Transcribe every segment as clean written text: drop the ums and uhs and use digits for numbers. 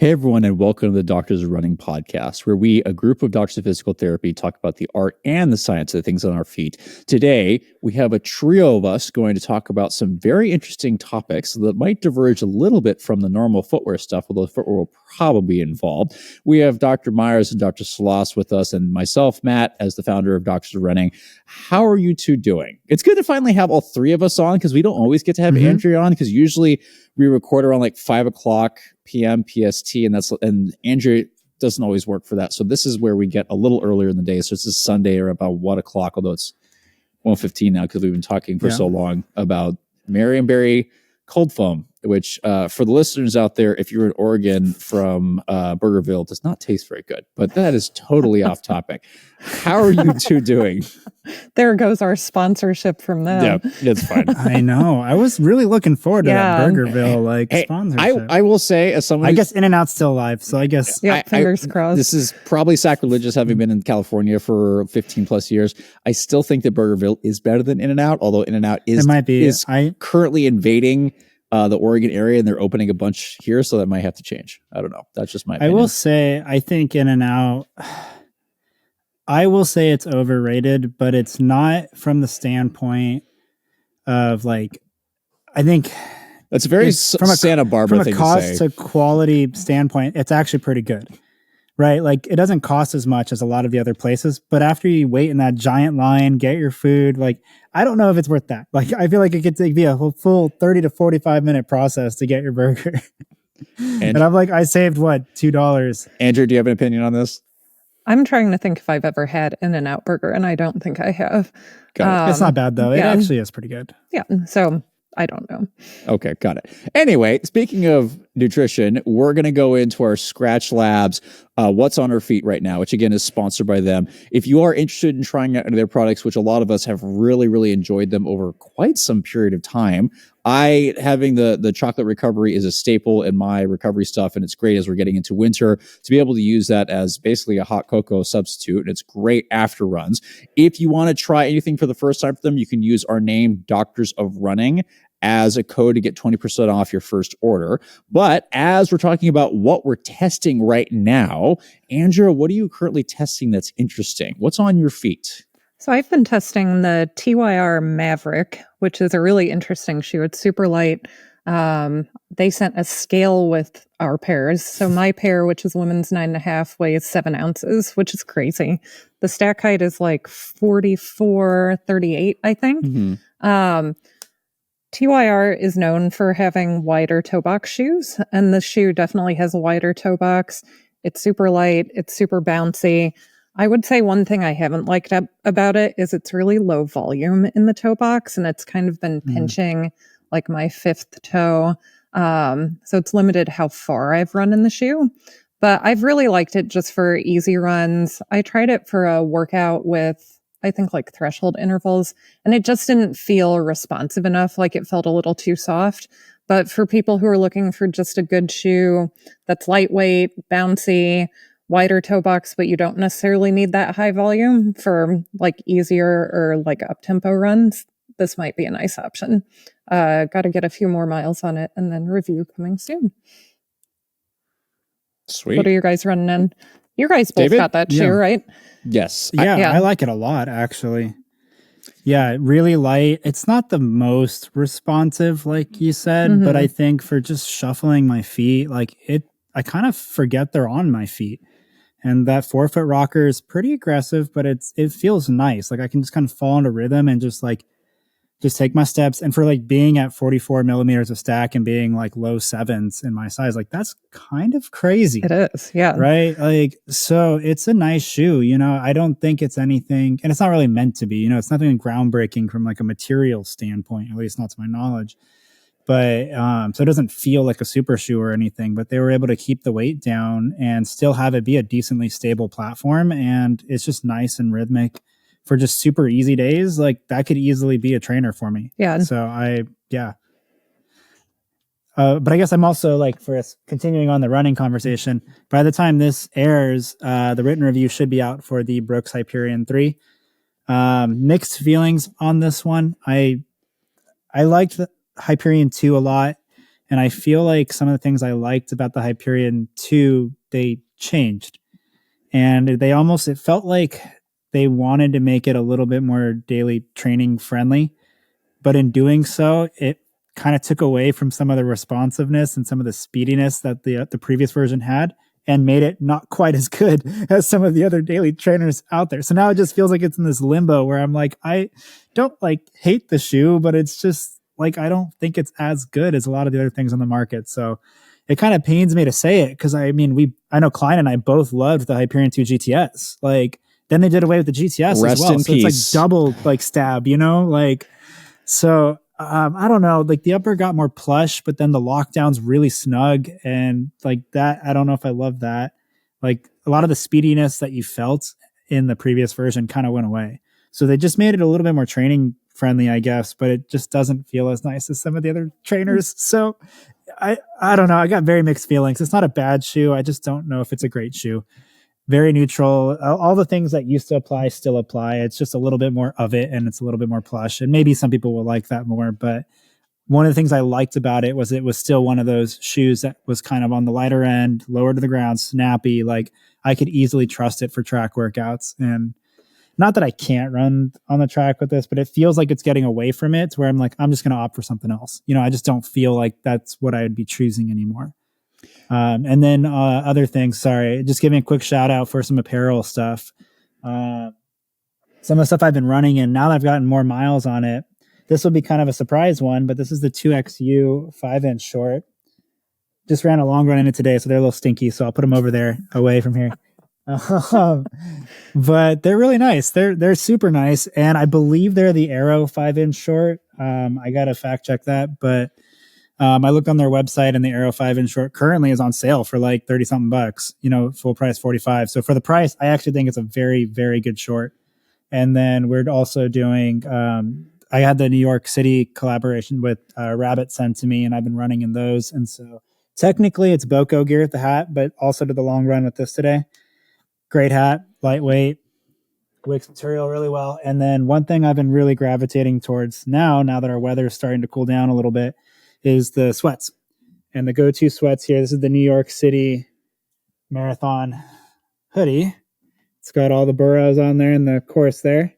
Hey everyone, and welcome to the Doctors of Running podcast, where we, a group of doctors of physical therapy, talk about the art and the science of the things on our feet. Today, we have a trio of us going to talk about some very interesting topics that might diverge a little bit from the normal footwear stuff, although footwear will probably be involved. We have Dr. Myers and Dr. Salas with us, and myself, Matt, as the founder of Doctors of Running. How are you two doing? It's good to finally have all three of us on, because we don't always get to have Andrea on, because usually we record around like 5 o'clock p.m. PST, and Andrea doesn't always work for that. So this is where we get a little earlier in the day. So it's this Sunday or about 1 o'clock, although it's 1:15 now because we've been talking for so long about Marionberry cold foam, which for the listeners out there, if you're in Oregon from Burgerville, does not taste very good. But that is totally off topic. How are you two doing? There goes our sponsorship from them. Yeah, it's fine. I know. I was really looking forward to that Burgerville sponsorship. I will say, as someone, I guess In-N-Out's still alive, so I guess fingers crossed. This is probably sacrilegious, having been in California for 15 plus years. I still think that Burgerville is better than In-N-Out, although In-N-Out is currently invading the Oregon area, and they're opening a bunch here, so that might have to change. I don't know. That's just my opinion. I will say, I think In-N-Out, I will say it's overrated, but it's not from the standpoint of like, I think that's a very Santa Barbara thing to say. From a cost to quality standpoint, it's actually pretty good, right? Like, it doesn't cost as much as a lot of the other places, but after you wait in that giant line, get your food, like, I don't know if it's worth that. Like, I feel like it could be a full 30 to 45 minute process to get your burger. And I'm like, I saved what, $2. Andrew, do you have an opinion on this? I'm trying to think if I've ever had In-N-Out burger, and I don't think I have. It's not bad though. It actually is pretty good. Yeah. So I don't know. Okay, got it. Anyway, speaking of nutrition, we're going to go into our Skratch Labs, What's on Our Feet right now, which again is sponsored by them. If you are interested in trying out their products, which a lot of us have really, really enjoyed them over quite some period of time, having the chocolate recovery is a staple in my recovery stuff, and it's great as we're getting into winter to be able to use that as basically a hot cocoa substitute, and it's great after runs. If you want to try anything for the first time for them, you can use our name, Doctors of Running, as a code to get 20% off your first order. But as we're talking about what we're testing right now, Andrea, what are you currently testing that's interesting? What's on your feet? So I've been testing the TYR Maverick, which is a really interesting shoe. It's super light. They sent a scale with our pairs. So my pair, which is women's 9.5, weighs 7 ounces, which is crazy. The stack height is like 44.38, I think. Mm-hmm. TYR is known for having wider toe box shoes, and the shoe definitely has a wider toe box. It's super light. It's super bouncy. I would say one thing I haven't liked about it is it's really low volume in the toe box, and it's kind of been pinching like my fifth toe. So it's limited how far I've run in the shoe, but I've really liked it just for easy runs. I tried it for a workout with, I think, like threshold intervals, and it just didn't feel responsive enough. Like, it felt a little too soft. But for people who are looking for just a good shoe that's lightweight, bouncy, wider toe box, but you don't necessarily need that high volume for like easier or like up-tempo runs, this might be a nice option. Got to get a few more miles on it, and then review coming soon. Sweet. What are you guys running in? You guys both got that shoe, right? Yes. I like it a lot, actually. Yeah, really light. It's not the most responsive, like you said, but I think for just shuffling my feet, like I kind of forget they're on my feet. And that forefoot rocker is pretty aggressive, but it feels nice. Like, I can just kind of fall into rhythm and just take my steps. And for like being at 44 millimeters of stack and being like low 7s in my size, like, that's kind of crazy. It is. Yeah. Right. Like, so it's a nice shoe, I don't think it's anything, and it's not really meant to be, it's nothing groundbreaking from like a material standpoint, at least not to my knowledge. But so it doesn't feel like a super shoe or anything, but they were able to keep the weight down and still have it be a decently stable platform. And it's just nice and rhythmic for just super easy days. Like, that could easily be a trainer for me. Yeah. So but I guess I'm also, like, for us continuing on the running conversation, by the time this airs, the written review should be out for the Brooks Hyperion 3. Mixed feelings on this one. I liked the Hyperion 2 a lot. And I feel like some of the things I liked about the Hyperion 2, they changed. And it felt like they wanted to make it a little bit more daily training friendly. But in doing so, it kind of took away from some of the responsiveness and some of the speediness that the previous version had, and made it not quite as good as some of the other daily trainers out there. So now it just feels like it's in this limbo where I'm like, I don't like hate the shoe, but it's just like, I don't think it's as good as a lot of the other things on the market. So it kind of pains me to say it, because I know Klein and I both loved the Hyperion 2 GTS. Like, then they did away with the GTS Rest as well. in So peace. it's like double like stab, like, so I don't know, like the upper got more plush, but then the lockdown's really snug, and like that, I don't know if I love that. Like a lot of the speediness that you felt in the previous version kind of went away. So they just made it a little bit more training friendly, I guess, but it just doesn't feel as nice as some of the other trainers. So I don't know. I got very mixed feelings. It's not a bad shoe. I just don't know if it's a great shoe. Very neutral. All the things that used to apply still apply. It's just a little bit more of it, and it's a little bit more plush. And maybe some people will like that more. But one of the things I liked about it was still one of those shoes that was kind of on the lighter end, lower to the ground, snappy. Like I could easily trust it for track workouts. And not that I can't run on the track with this, but it feels like it's getting away from it to where I'm like, I'm just going to opt for something else. I just don't feel like that's what I would be choosing anymore. And then other things, sorry, just giving a quick shout out for some apparel stuff. Some of the stuff I've been running in, now that I've gotten more miles on it, this will be kind of a surprise one, but this is the 2XU 5-inch short. Just ran a long run in it today, so they're a little stinky, so I'll put them over there away from here. But they're really nice. They're super nice, and I believe they're the Aero 5-inch short. I got to fact check that, but I looked on their website, and the Aero 5-inch short currently is on sale for like 30 something bucks, full price 45. So for the price, I actually think it's a very, very good short. And then we're also doing, I had the New York City collaboration with Rabbit sent to me, and I've been running in those. And so technically it's Boko gear at the hat, but also did the long run with this today. Great hat, lightweight, wicks material really well. And then one thing I've been really gravitating towards now that our weather is starting to cool down a little bit, is the sweats. And the go-to sweats here, this is the New York City Marathon hoodie. It's got all the burrows on there and the course there.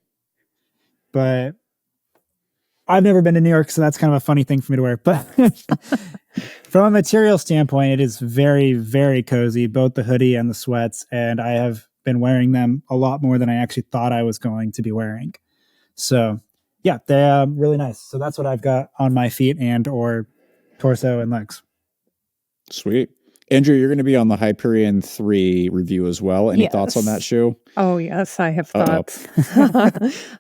But I've never been to New York, so that's kind of a funny thing for me to wear. But from a material standpoint, it is very, very cozy, both the hoodie and the sweats. And I have been wearing them a lot more than I actually thought I was going to be wearing. So yeah, they're really nice. So that's what I've got on my feet and or torso and legs. Sweet. Andrew, you're going to be on the Hyperion 3 review as well. Any thoughts on that shoe? Oh, yes, I have thoughts.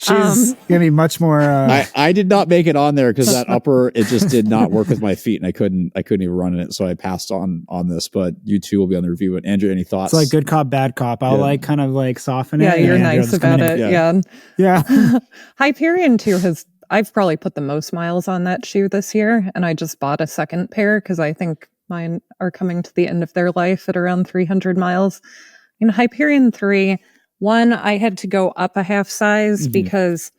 She's going to be much more... I did not make it on there because that upper, it just did not work with my feet, and I couldn't even run in it, so I passed on this, but you two will be on the review. But Andrew, any thoughts? It's like good cop, bad cop. I'll kind of soften it. Yeah, you're nice about it. Yeah. Hyperion 2 I've probably put the most miles on that shoe this year, and I just bought a second pair because I think mine are coming to the end of their life at around 300 miles. In Hyperion 3, one, I had to go up a half size because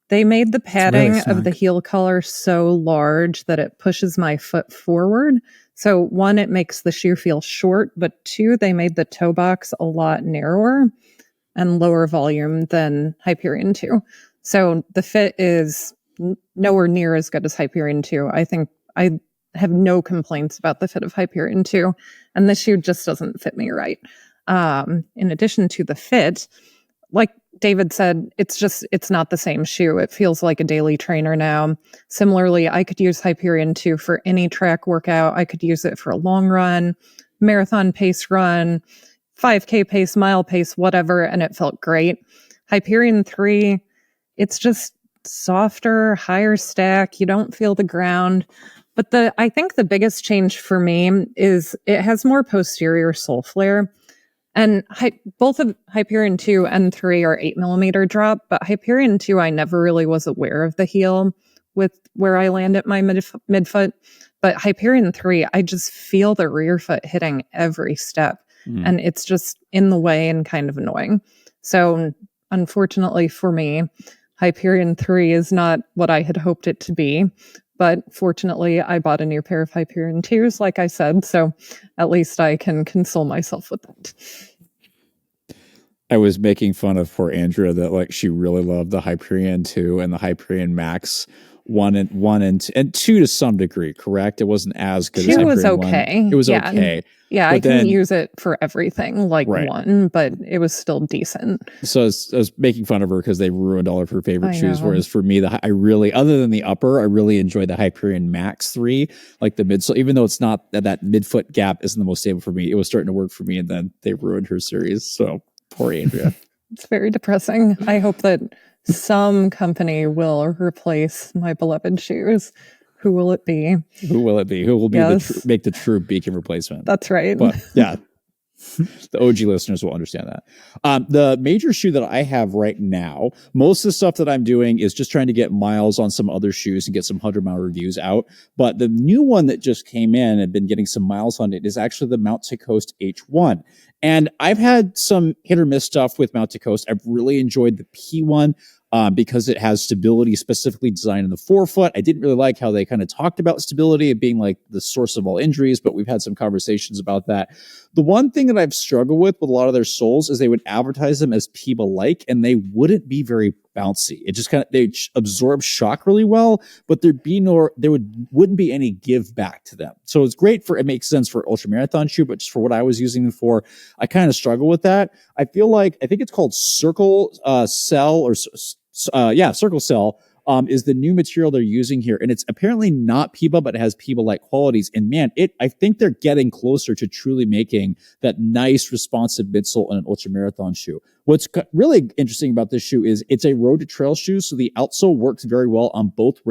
they made the padding of the heel collar so large that it pushes my foot forward. So one, it makes the shoe feel short, but two, they made the toe box a lot narrower and lower volume than Hyperion 2. So the fit is nowhere near as good as Hyperion 2. I think I have no complaints about the fit of Hyperion 2, and the shoe just doesn't fit me right. In addition to the fit, like David said, it's not the same shoe. It feels like a daily trainer now. Similarly, I could use Hyperion 2 for any track workout. I could use it for a long run, marathon pace run, 5K pace, mile pace, whatever, and it felt great. Hyperion 3, it's just softer, higher stack. You don't feel the ground. But I think the biggest change for me is it has more posterior sole flare. And both of Hyperion 2 and 3 are 8mm drop, but Hyperion 2, I never really was aware of the heel with where I land at my midfoot. But Hyperion 3, I just feel the rear foot hitting every step. And it's just in the way and kind of annoying. So unfortunately for me, Hyperion 3 is not what I had hoped it to be. But fortunately, I bought a new pair of Hyperion 2s, like I said, so at least I can console myself with that. I was making fun of poor Andrea that like she really loved the Hyperion 2 and the Hyperion Max 1 and 2 to some degree, correct? It wasn't as good as 2 was Hyperion 1. okay. It was okay. Yeah, But I couldn't then- use it for everything like Right. 1, but it was still decent. So I was making fun of her because they ruined all of her favorite I shoes. know. Whereas for me, I really, other than the upper, I really enjoyed the Hyperion Max 3, like the midsole. Even though it's not that midfoot gap isn't the most stable for me, it was starting to work for me, and then they ruined her series. So poor Andrea. It's very depressing. I hope that some company will replace my beloved shoes. Who will it be? Who will it be? Who will be Yes. make the true beacon replacement? That's right. But yeah, the OG listeners will understand that. The major shoe that I have right now, most of the stuff that I'm doing is just trying to get miles on some other shoes and get some 100-mile reviews out. But the new one that just came in and been getting some miles on it is actually the Mount to Coast H1. And I've had some hit or miss stuff with Mount to Coast. I've really enjoyed the P1. Because it has stability specifically designed in the forefoot. I didn't really like how they kind of talked about stability of being like the source of all injuries, but we've had some conversations about that. The one thing that I've struggled with a lot of their soles is they would advertise them as Peba-like, and they wouldn't be very bouncy. It just they absorb shock really well, but wouldn't be any give back to them. So it's great it makes sense for ultramarathon shoe, but just for what I was using them for, I kind of struggle with that. I think it's called Circle Cell or Circle Cell is the new material they're using here. And it's apparently not Peba, but it has Peba-like qualities. And man, I think they're getting closer to truly making that nice responsive midsole in an ultramarathon shoe. What's really interesting about this shoe is it's a road to trail shoe. So the outsole works very well on both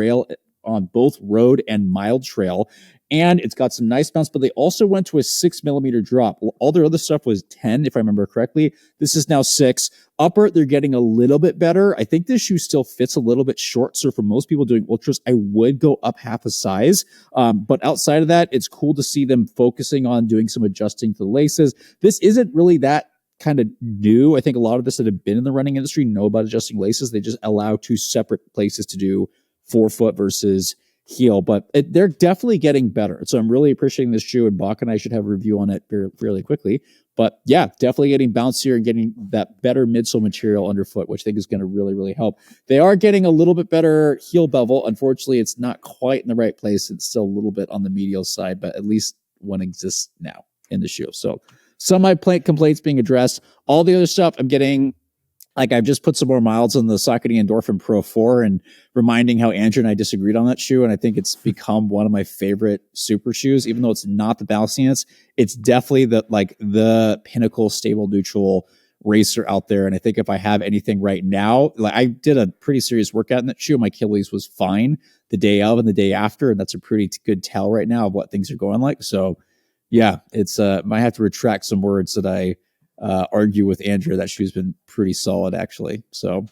road and mild trail. And it's got some nice bounce, but they also went to a 6mm drop. All their other stuff was 10, if I remember correctly. This is now 6. Upper, they're getting a little bit better. I think this shoe still fits a little bit short. So for most people doing ultras, I would go up half a size. But outside of that, it's cool to see them focusing on doing some adjusting to the laces. This isn't really that kind of new. I think a lot of us that have been in the running industry know about adjusting laces. They just allow 2 separate places to do forefoot versus heel, but they're definitely getting better. So I'm really appreciating this shoe, and Bach and I should have a review on it fairly quickly. But yeah, definitely getting bouncier and getting that better midsole material underfoot, which I think is going to really, really help. They are getting a little bit better heel bevel. Unfortunately, it's not quite in the right place. It's still a little bit on the medial side, but at least one exists now in the shoe. So some of my complaints being addressed. All the other stuff I'm getting, like I've just put some more miles on the Saucony Endorphin Pro 4 and reminding how Andrew and I disagreed on that shoe. And I think it's become one of my favorite super shoes, even though it's not the bounciest. It's definitely the pinnacle stable neutral racer out there. And I think if I have anything right now, like I did a pretty serious workout in that shoe. My Achilles was fine the day of and the day after. And that's a pretty good tell right now of what things are going like. So yeah, it's might have to retract some words that I argue with Andrew. That shoe's been pretty solid, actually. So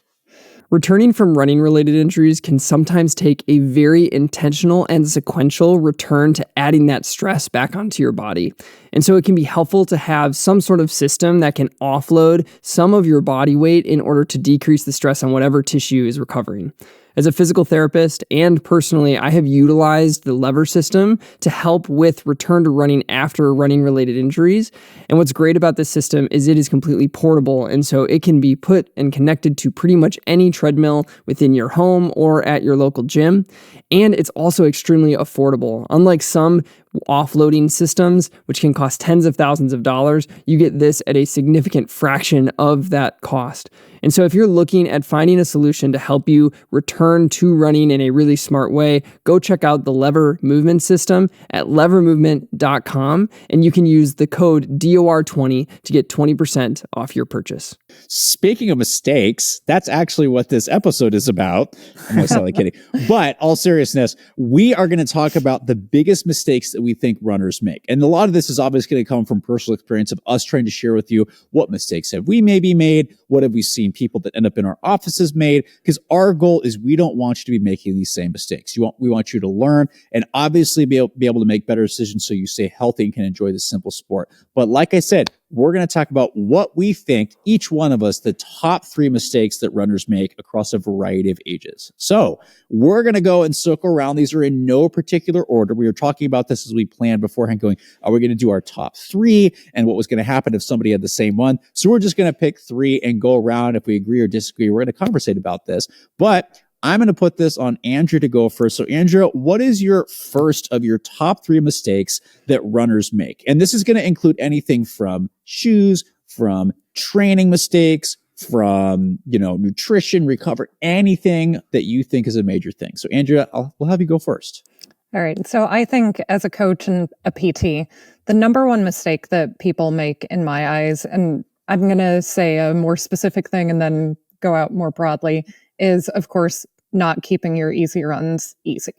returning from running-related injuries can sometimes take a very intentional and sequential return to adding that stress back onto your body. And so it can be helpful to have some sort of system that can offload some of your body weight in order to decrease the stress on whatever tissue is recovering. As a physical therapist and personally, I have utilized the lever system to help with return to running after running-related injuries. And what's great about this system is it is completely portable, and so it can be put and connected to pretty much any treadmill within your home or at your local gym. And it's also extremely affordable. Unlike some offloading systems, which can cost tens of thousands of dollars, you get this at a significant fraction of that cost. And so if you're looking at finding a solution to help you return to running in a really smart way, go check out the Lever Movement System at levermovement.com, and you can use the code DOR20 to get 20% off your purchase. Speaking of mistakes, that's actually what this episode is about. I'm not solely kidding. But all seriousness, we are going to talk about the biggest mistakes that we think runners make. And a lot of this is obviously going to come from personal experience of us trying to share with you what mistakes have we maybe made, what have we seen people that end up in our offices made, because our goal is we don't want you to be making these same mistakes. We want you to learn and obviously be able to make better decisions so you stay healthy and can enjoy this simple sport. But like I said, we're going to talk about what we think, each one of us, the top 3 mistakes that runners make across a variety of ages. So we're going to go and circle around. These are in no particular order. We were talking about this as we planned beforehand, going, are we going to do our top 3 and what was going to happen if somebody had the same one? So we're just going to pick 3 and go around. If we agree or disagree, we're going to conversate about this. But I'm going to put this on Andrea to go first. So Andrea, what is your first of your top 3 mistakes that runners make? And this is going to include anything from shoes, from training mistakes, from, nutrition, recovery, anything that you think is a major thing. So Andrea, we'll have you go first. All right. So I think as a coach and a PT, the number one mistake that people make in my eyes, and I'm going to say a more specific thing and then go out more broadly, is, of course, not keeping your easy runs easy.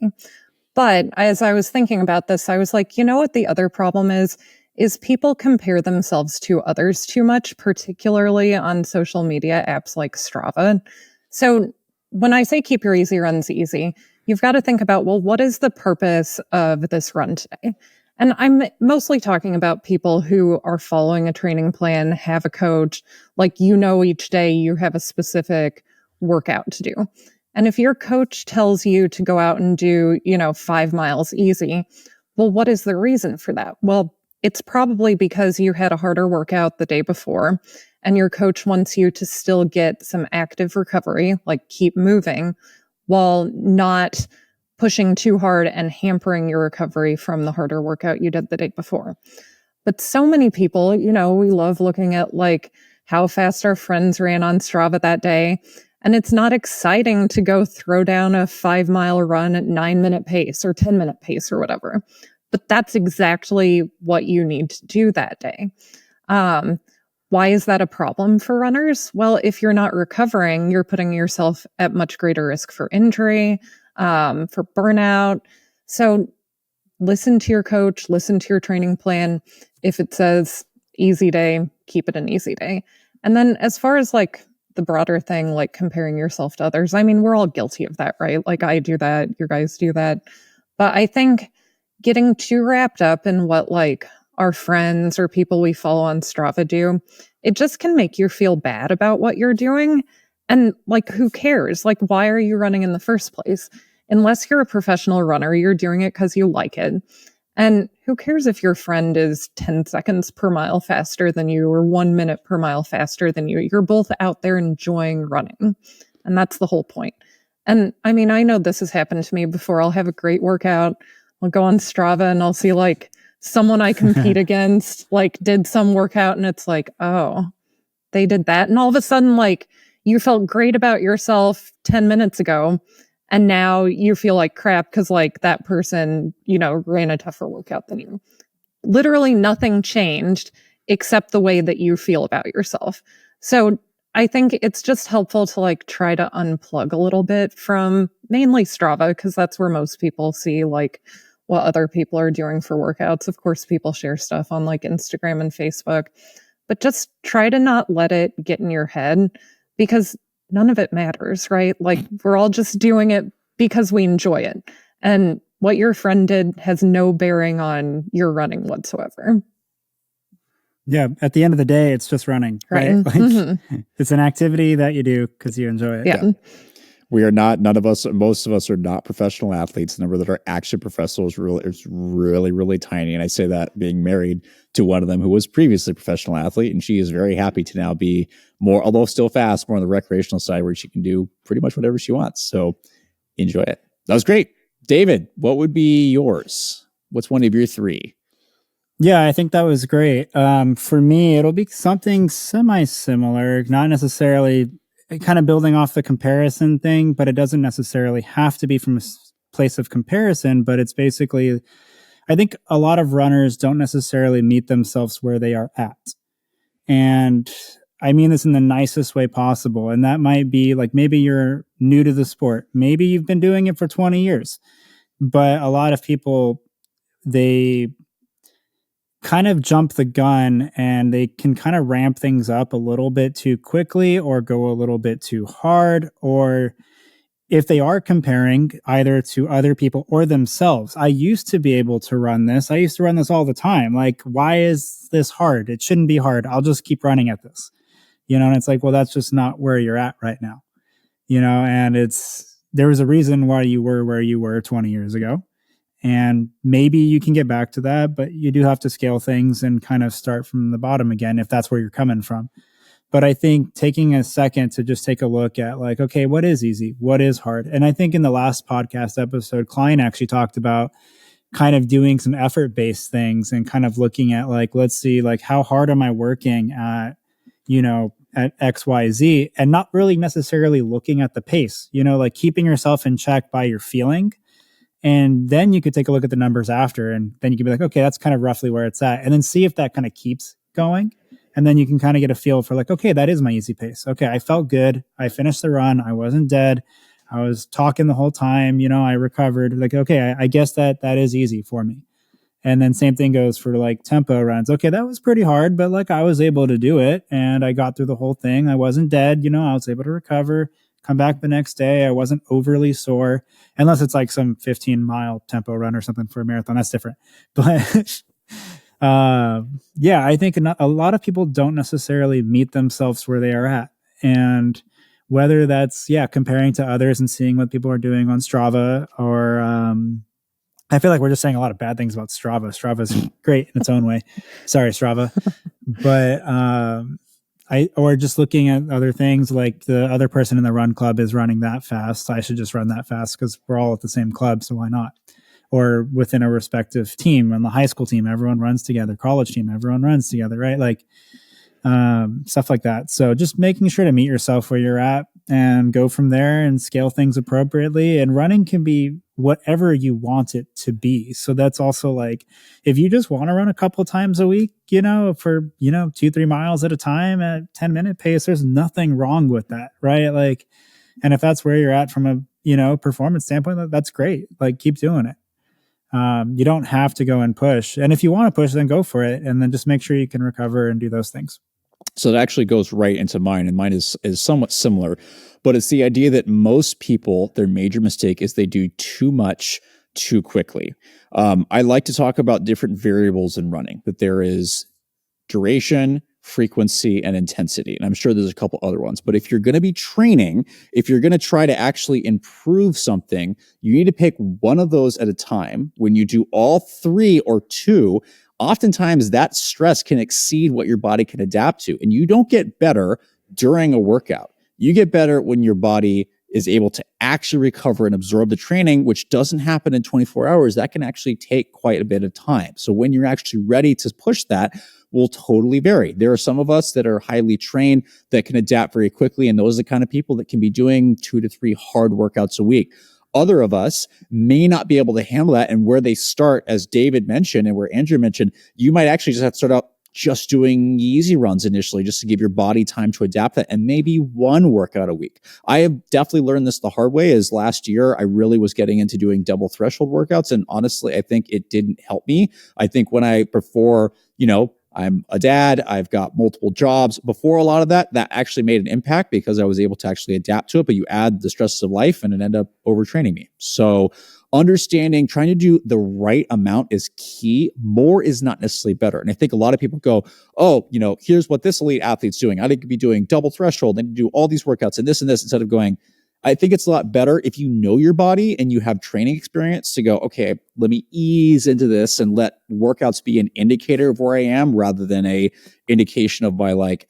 But as I was thinking about this, I was like, you know what the other problem is people compare themselves to others too much, particularly on social media apps like Strava. So when I say keep your easy runs easy, you've got to think about, well, what is the purpose of this run today? And I'm mostly talking about people who are following a training plan, have a coach, like, each day you have a specific workout to do. And if your coach tells you to go out and do, 5 miles easy, well, what is the reason for that? Well, it's probably because you had a harder workout the day before and your coach wants you to still get some active recovery, like keep moving, while not pushing too hard and hampering your recovery from the harder workout you did the day before. But so many people, we love looking at like how fast our friends ran on Strava that day. And it's not exciting to go throw down a 5-mile run at 9-minute pace or 10-minute pace or whatever. But that's exactly what you need to do that day. Why is that a problem for runners? Well, if you're not recovering, you're putting yourself at much greater risk for injury, for burnout. So listen to your coach, listen to your training plan. If it says easy day, keep it an easy day. And then as far as like the broader thing, like comparing yourself to others, I mean, we're all guilty of that, right? Like I do that, you guys do that. But I think getting too wrapped up in what like our friends or people we follow on Strava do, it just can make you feel bad about what you're doing. And like, who cares? Like, why are you running in the first place? Unless you're a professional runner, you're doing it because you like it. And who cares if your friend is 10 seconds per mile faster than you or 1 minute per mile faster than you? You're both out there enjoying running. And that's the whole point. And I mean, I know this has happened to me before. I'll have a great workout. I'll go on Strava and I'll see like someone I compete against like did some workout and it's like, oh, they did that. And all of a sudden, like you felt great about yourself 10 minutes ago. And now you feel like crap because like that person, ran a tougher workout than you. Literally nothing changed except the way that you feel about yourself. So I think it's just helpful to like try to unplug a little bit from mainly Strava because that's where most people see like what other people are doing for workouts. Of course, people share stuff on like Instagram and Facebook, but just try to not let it get in your head because none of it matters, right? Like we're all just doing it because we enjoy it. And what your friend did has no bearing on your running whatsoever. Yeah. At the end of the day, it's just running, right? Like it's an activity that you do because you enjoy it. Yeah. We are not, most of us are not professional athletes. The number that are action professionals is really, really tiny. And I say that being married to one of them who was previously a professional athlete. And she is very happy to now be more, although still fast, more on the recreational side where she can do pretty much whatever she wants. So enjoy it. That was great. David, what would be yours? What's one of your 3? Yeah, I think that was great. For me, it'll be something semi-similar, not necessarily kind of building off the comparison thing, but it doesn't necessarily have to be from a place of comparison, but it's basically, I think a lot of runners don't necessarily meet themselves where they are at. And I mean this in the nicest way possible. And that might be like, maybe you're new to the sport. Maybe you've been doing it for 20 years, but a lot of people, they kind of jump the gun and they can kind of ramp things up a little bit too quickly or go a little bit too hard, or if they are comparing either to other people or themselves, I used to be able to run this. I used to run this all the time. Like, why is this hard? It shouldn't be hard. I'll just keep running at this, and it's like, well, that's just not where you're at right now, and there was a reason why you were where you were 20 years ago. And maybe you can get back to that, but you do have to scale things and kind of start from the bottom again, if that's where you're coming from. But I think taking a second to just take a look at like, okay, what is easy? What is hard? And I think in the last podcast episode, Klein actually talked about kind of doing some effort-based things and kind of looking at like, let's see, like how hard am I working at, at XYZ, and not really necessarily looking at the pace, like keeping yourself in check by your feeling. And then you could take a look at the numbers after, and then you could be like, okay, that's kind of roughly where it's at. And then see if that kind of keeps going. And then you can kind of get a feel for like, okay, that is my easy pace. Okay, I felt good. I finished the run. I wasn't dead. I was talking the whole time. I recovered. Like, okay, I guess that is easy for me. And then same thing goes for like tempo runs. Okay, that was pretty hard, but like I was able to do it and I got through the whole thing. I wasn't dead. I was able to recover, come back the next day. I wasn't overly sore, unless it's like some 15-mile tempo run or something for a marathon. That's different. But I think a lot of people don't necessarily meet themselves where they are at. And whether that's, comparing to others and seeing what people are doing on Strava, or I feel like we're just saying a lot of bad things about Strava. Strava's great in its own way. Sorry, Strava. But or just looking at other things, like the other person in the run club is running that fast. I should just run that fast because we're all at the same club. So why not? Or within a respective team, and the high school team, everyone runs together. College team, everyone runs together, right? Like stuff like that. So just making sure to meet yourself where you're at and go from there and scale things appropriately. And running can be whatever you want it to be. So that's also like, if you just want to run a couple times a week, for 2-3 miles at a time at 10-minute pace, there's nothing wrong with that, right? Like, and if that's where you're at from a performance standpoint, that's great. Like, keep doing it. You don't have to go and push. And if you want to push, then go for it. And then just make sure you can recover and do those things. So it actually goes right into mine, and mine is somewhat similar, but it's the idea that most people, their major mistake is they do too much too quickly. I like to talk about different variables in running, that there is duration, frequency, and intensity. And I'm sure there's a couple other ones, but if you're going to be training, if you're going to try to actually improve something, you need to pick one of those at a time. When you do all three or two, oftentimes that stress can exceed what your body can adapt to. And you don't get better during a workout. You get better when your body is able to actually recover and absorb the training, which doesn't happen in 24 hours. That can actually take quite a bit of time. So when you're actually ready to push that, will totally vary. There are some of us that are highly trained that can adapt very quickly, and those are the kind of people that can be doing 2 to 3 hard workouts a week. Other of us may not be able to handle that, and where they start, as David mentioned and where Andrew mentioned, you might actually just have to start out just doing easy runs initially, just to give your body time to adapt that, and maybe one workout a week. I have definitely learned this the hard way, as last year I really was getting into doing double threshold workouts, and honestly, I think it didn't help me. I think before, I'm a dad, I've got multiple jobs. Before a lot of that actually made an impact because I was able to actually adapt to it, but you add the stresses of life and it ended up overtraining me. So understanding, trying to do the right amount is key. More is not necessarily better. And I think a lot of people go, oh, here's what this elite athlete's doing. I think could be doing double threshold and do all these workouts and this, instead of going, I think it's a lot better if you know your body and you have training experience to go, okay, let me ease into this and let workouts be an indicator of where I am rather than a indication of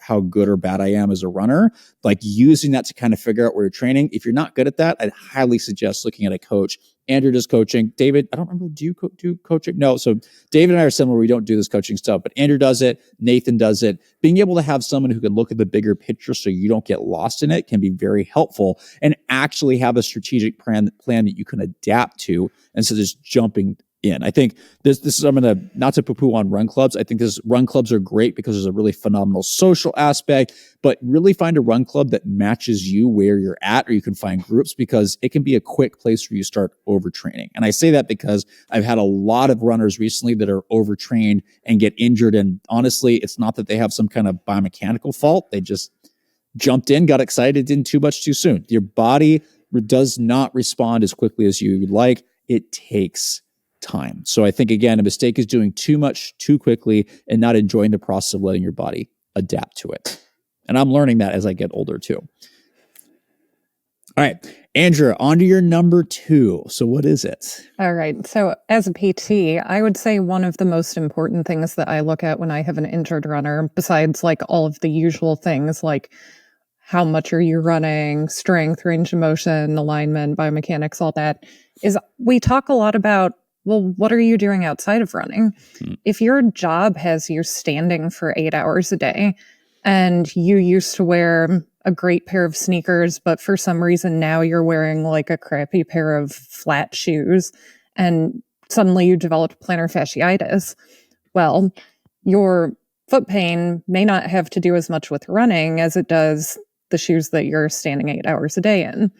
how good or bad I am as a runner. Like using that to kind of figure out where you're training. If you're not good at that, I'd highly suggest looking at a coach. Andrew does coaching. David, I don't remember, do you do coaching? No. So David and I are similar. We don't do this coaching stuff, but Andrew does it. Nathan does it. Being able to have someone who can look at the bigger picture so you don't get lost in it can be very helpful, and actually have a strategic plan that you can adapt to instead of just jumping in. I think this is, I'm going to, not to poo-poo on run clubs. I think run clubs are great because there's a really phenomenal social aspect, but really find a run club that matches you where you're at, or you can find groups, because it can be a quick place where you start overtraining. And I say that because I've had a lot of runners recently that are overtrained and get injured. And honestly, it's not that they have some kind of biomechanical fault. They just jumped in, got excited, did too much too soon. Your body does not respond as quickly as you would like. It takes time. So I think, again, a mistake is doing too much too quickly and not enjoying the process of letting your body adapt to it. And I'm learning that as I get older too. All right, Andrea, on to your number 2. So what is it? All right. So as a PT, I would say one of the most important things that I look at when I have an injured runner, besides like all of the usual things like how much are you running, strength, range of motion, alignment, biomechanics, all that, is we talk a lot about, well, what are you doing outside of running? If your job has you standing for 8 hours a day and you used to wear a great pair of sneakers, but for some reason now you're wearing like a crappy pair of flat shoes and suddenly you developed plantar fasciitis, well, your foot pain may not have to do as much with running as it does the shoes that you're standing 8 hours a day in.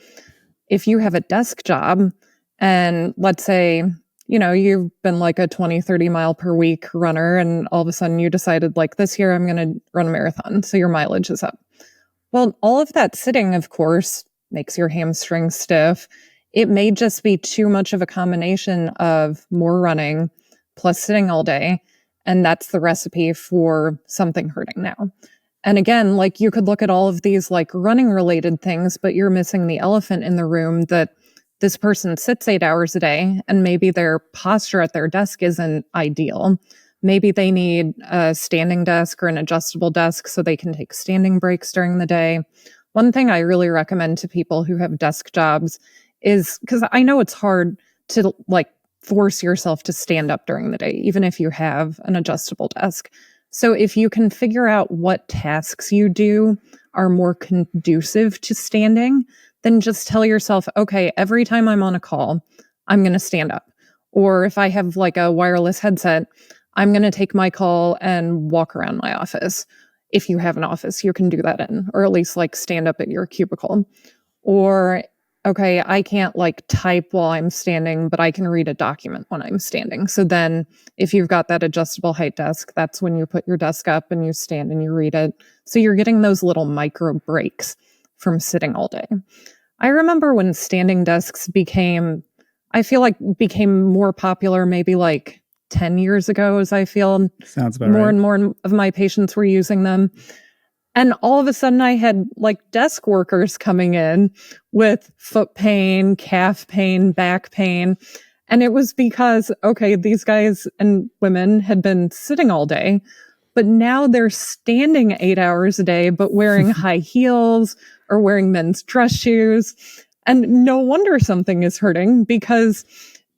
If you have a desk job and let's say, you know, you've been like a 20, 30 mile per week runner and all of a sudden you decided like this year I'm going to run a marathon. So your mileage is up. Well, all of that sitting, of course, makes your hamstrings stiff. It may just be too much of a combination of more running plus sitting all day. And that's the recipe for something hurting now. And again, like you could look at all of these like running related things, but you're missing the elephant in the room that this person sits 8 hours a day and maybe their posture at their desk isn't ideal. Maybe they need a standing desk or an adjustable desk so they can take standing breaks during the day. One thing I really recommend to people who have desk jobs is, because I know it's hard to like force yourself to stand up during the day, even if you have an adjustable desk. So if you can figure out what tasks you do are more conducive to standing, then just tell yourself, okay, every time I'm on a call, I'm going to stand up. Or if I have like a wireless headset, I'm going to take my call and walk around my office. If you have an office, you can do that in, or at least like stand up at your cubicle. Or, okay, I can't like type while I'm standing, but I can read a document when I'm standing. So then if you've got that adjustable height desk, that's when you put your desk up and you stand and you read it. So you're getting those little micro breaks from sitting all day. I remember when standing desks became more popular maybe like 10 years ago, as I feel Sounds about more right. and more of my patients were using them. And all of a sudden I had like desk workers coming in with foot pain, calf pain, back pain. And it was because, okay, these guys and women had been sitting all day, but now they're standing 8 hours a day, but wearing high heels or wearing men's dress shoes. And no wonder something is hurting because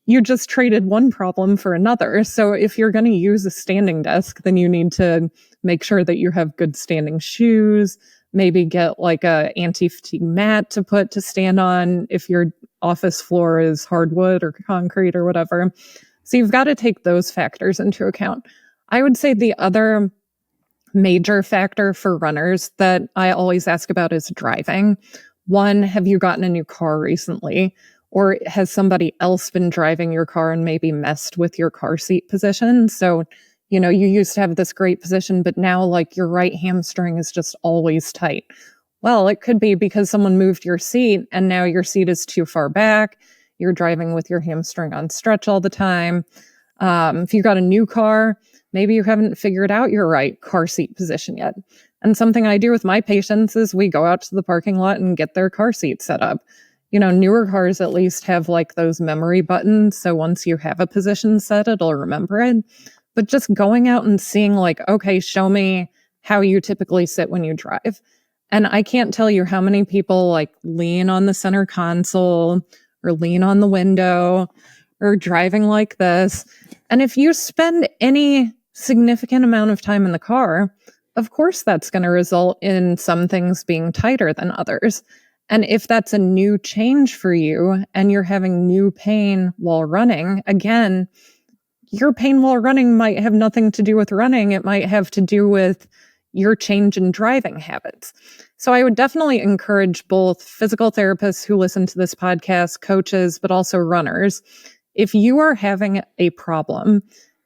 you just traded one problem for another. So if you're going to use a standing desk, then you need to make sure that you have good standing shoes, maybe get like a anti-fatigue mat to put to stand on if your office floor is hardwood or concrete or whatever. So you've got to take those factors into account. I would say the other major factor for runners that I always ask about is driving. One, have you gotten a new car recently? Or has somebody else been driving your car and maybe messed with your car seat position? So, you know, you used to have this great position, but now like your right hamstring is just always tight. Well, it could be because someone moved your seat and now your seat is too far back. You're driving with your hamstring on stretch all the time. If you got a new car, maybe you haven't figured out your right car seat position yet. And something I do with my patients is we go out to the parking lot and get their car seat set up. You know, newer cars at least have like those memory buttons. So once you have a position set, it'll remember it. But just going out and seeing like, okay, show me how you typically sit when you drive. And I can't tell you how many people like lean on the center console or lean on the window or driving like this. And if you spend any significant amount of time in the car, of course that's going to result in some things being tighter than others. And if that's a new change for you and you're having new pain while running, again, your pain while running might have nothing to do with running. It might have to do with your change in driving habits. So I would definitely encourage both physical therapists who listen to this podcast, coaches, but also runners. If you are having a problem,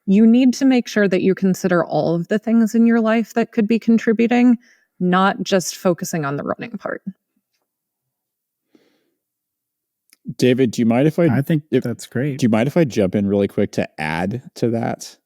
you need to make sure that you consider all of the things in your life that could be contributing, not just focusing on the running part. David, do you mind if I think that's great. Do you mind if I jump in really quick to add to that?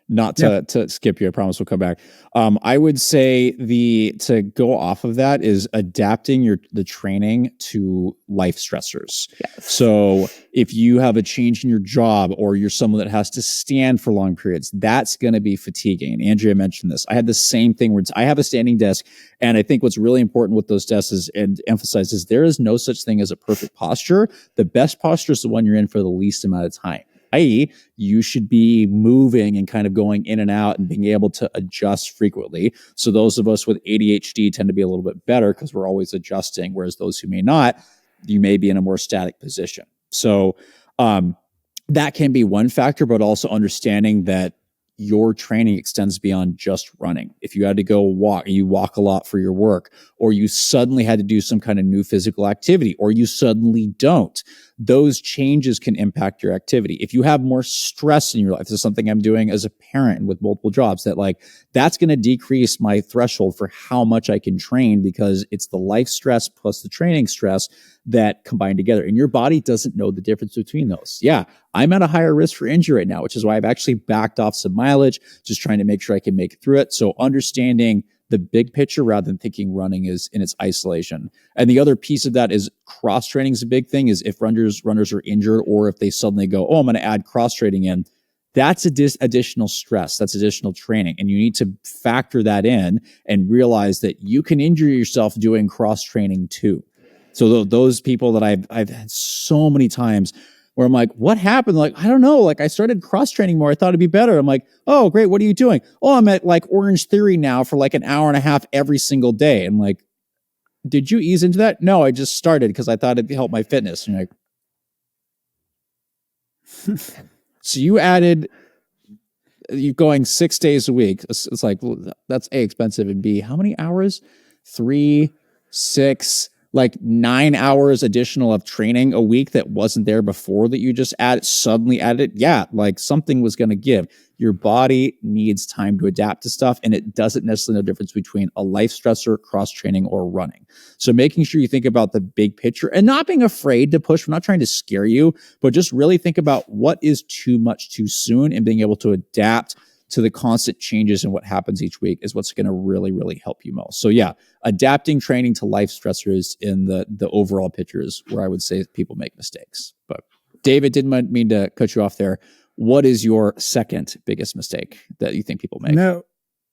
Not to skip you, I promise we'll come back. I would say to go off of that is adapting the training to life stressors. Yes. So if you have a change in your job or you're someone that has to stand for long periods, that's going to be fatiguing. And Andrea mentioned this. I had the same thing where I have a standing desk, and I think what's really important with those desks is, and emphasizes, there is no such thing as a perfect posture. The best posture is the one you're in for the least amount of time. I.e., you should be moving and kind of going in and out and being able to adjust frequently. So those of us with ADHD tend to be a little bit better because we're always adjusting, whereas those who may not, you may be in a more static position. So that can be one factor, but also understanding that your training extends beyond just running. If you had to go walk, you walk a lot for your work, or you suddenly had to do some kind of new physical activity, or you suddenly don't, those changes can impact your activity. If you have more stress in your life, this is something I'm doing as a parent with multiple jobs, that's going to decrease my threshold for how much I can train, because it's the life stress plus the training stress that combine together, and your body doesn't know the difference between those. Yeah, I'm at a higher risk for injury right now, which is why I've actually backed off some mileage, just trying to make sure I can make it through it. So understanding the big picture rather than thinking running is in its isolation. And the other piece of that is cross training is a big thing. Is if runners are injured, or if they suddenly go, oh, I'm going to add cross training in, that's additional stress. That's additional training. And you need to factor that in and realize that you can injure yourself doing cross training too. So those people that I've had so many times where I'm like, what happened? Like, I don't know. Like, I started cross training more. I thought it'd be better. I'm like, oh, great. What are you doing? Oh, I'm at like Orange Theory now for like an hour and a half every single day. I'm like, did you ease into that? No, I just started because I thought it'd help my fitness. And you're like, so you're going 6 days a week. It's like, well, that's A, expensive, and B, how many hours? 3, 6, like 9 hours additional of training a week that wasn't there before, that you just suddenly added. Yeah, like something was going to give. Your body needs time to adapt to stuff, and it doesn't necessarily know the difference between a life stressor, cross training, or running. So making sure you think about the big picture and not being afraid to push. We're not trying to scare you, but just really think about what is too much too soon, and being able to adapt to the constant changes and what happens each week is what's going to really, really help you most. So yeah, adapting training to life stressors in the overall picture is where I would say people make mistakes. But David, didn't mean to cut you off there. What is your second biggest mistake that you think people make? No,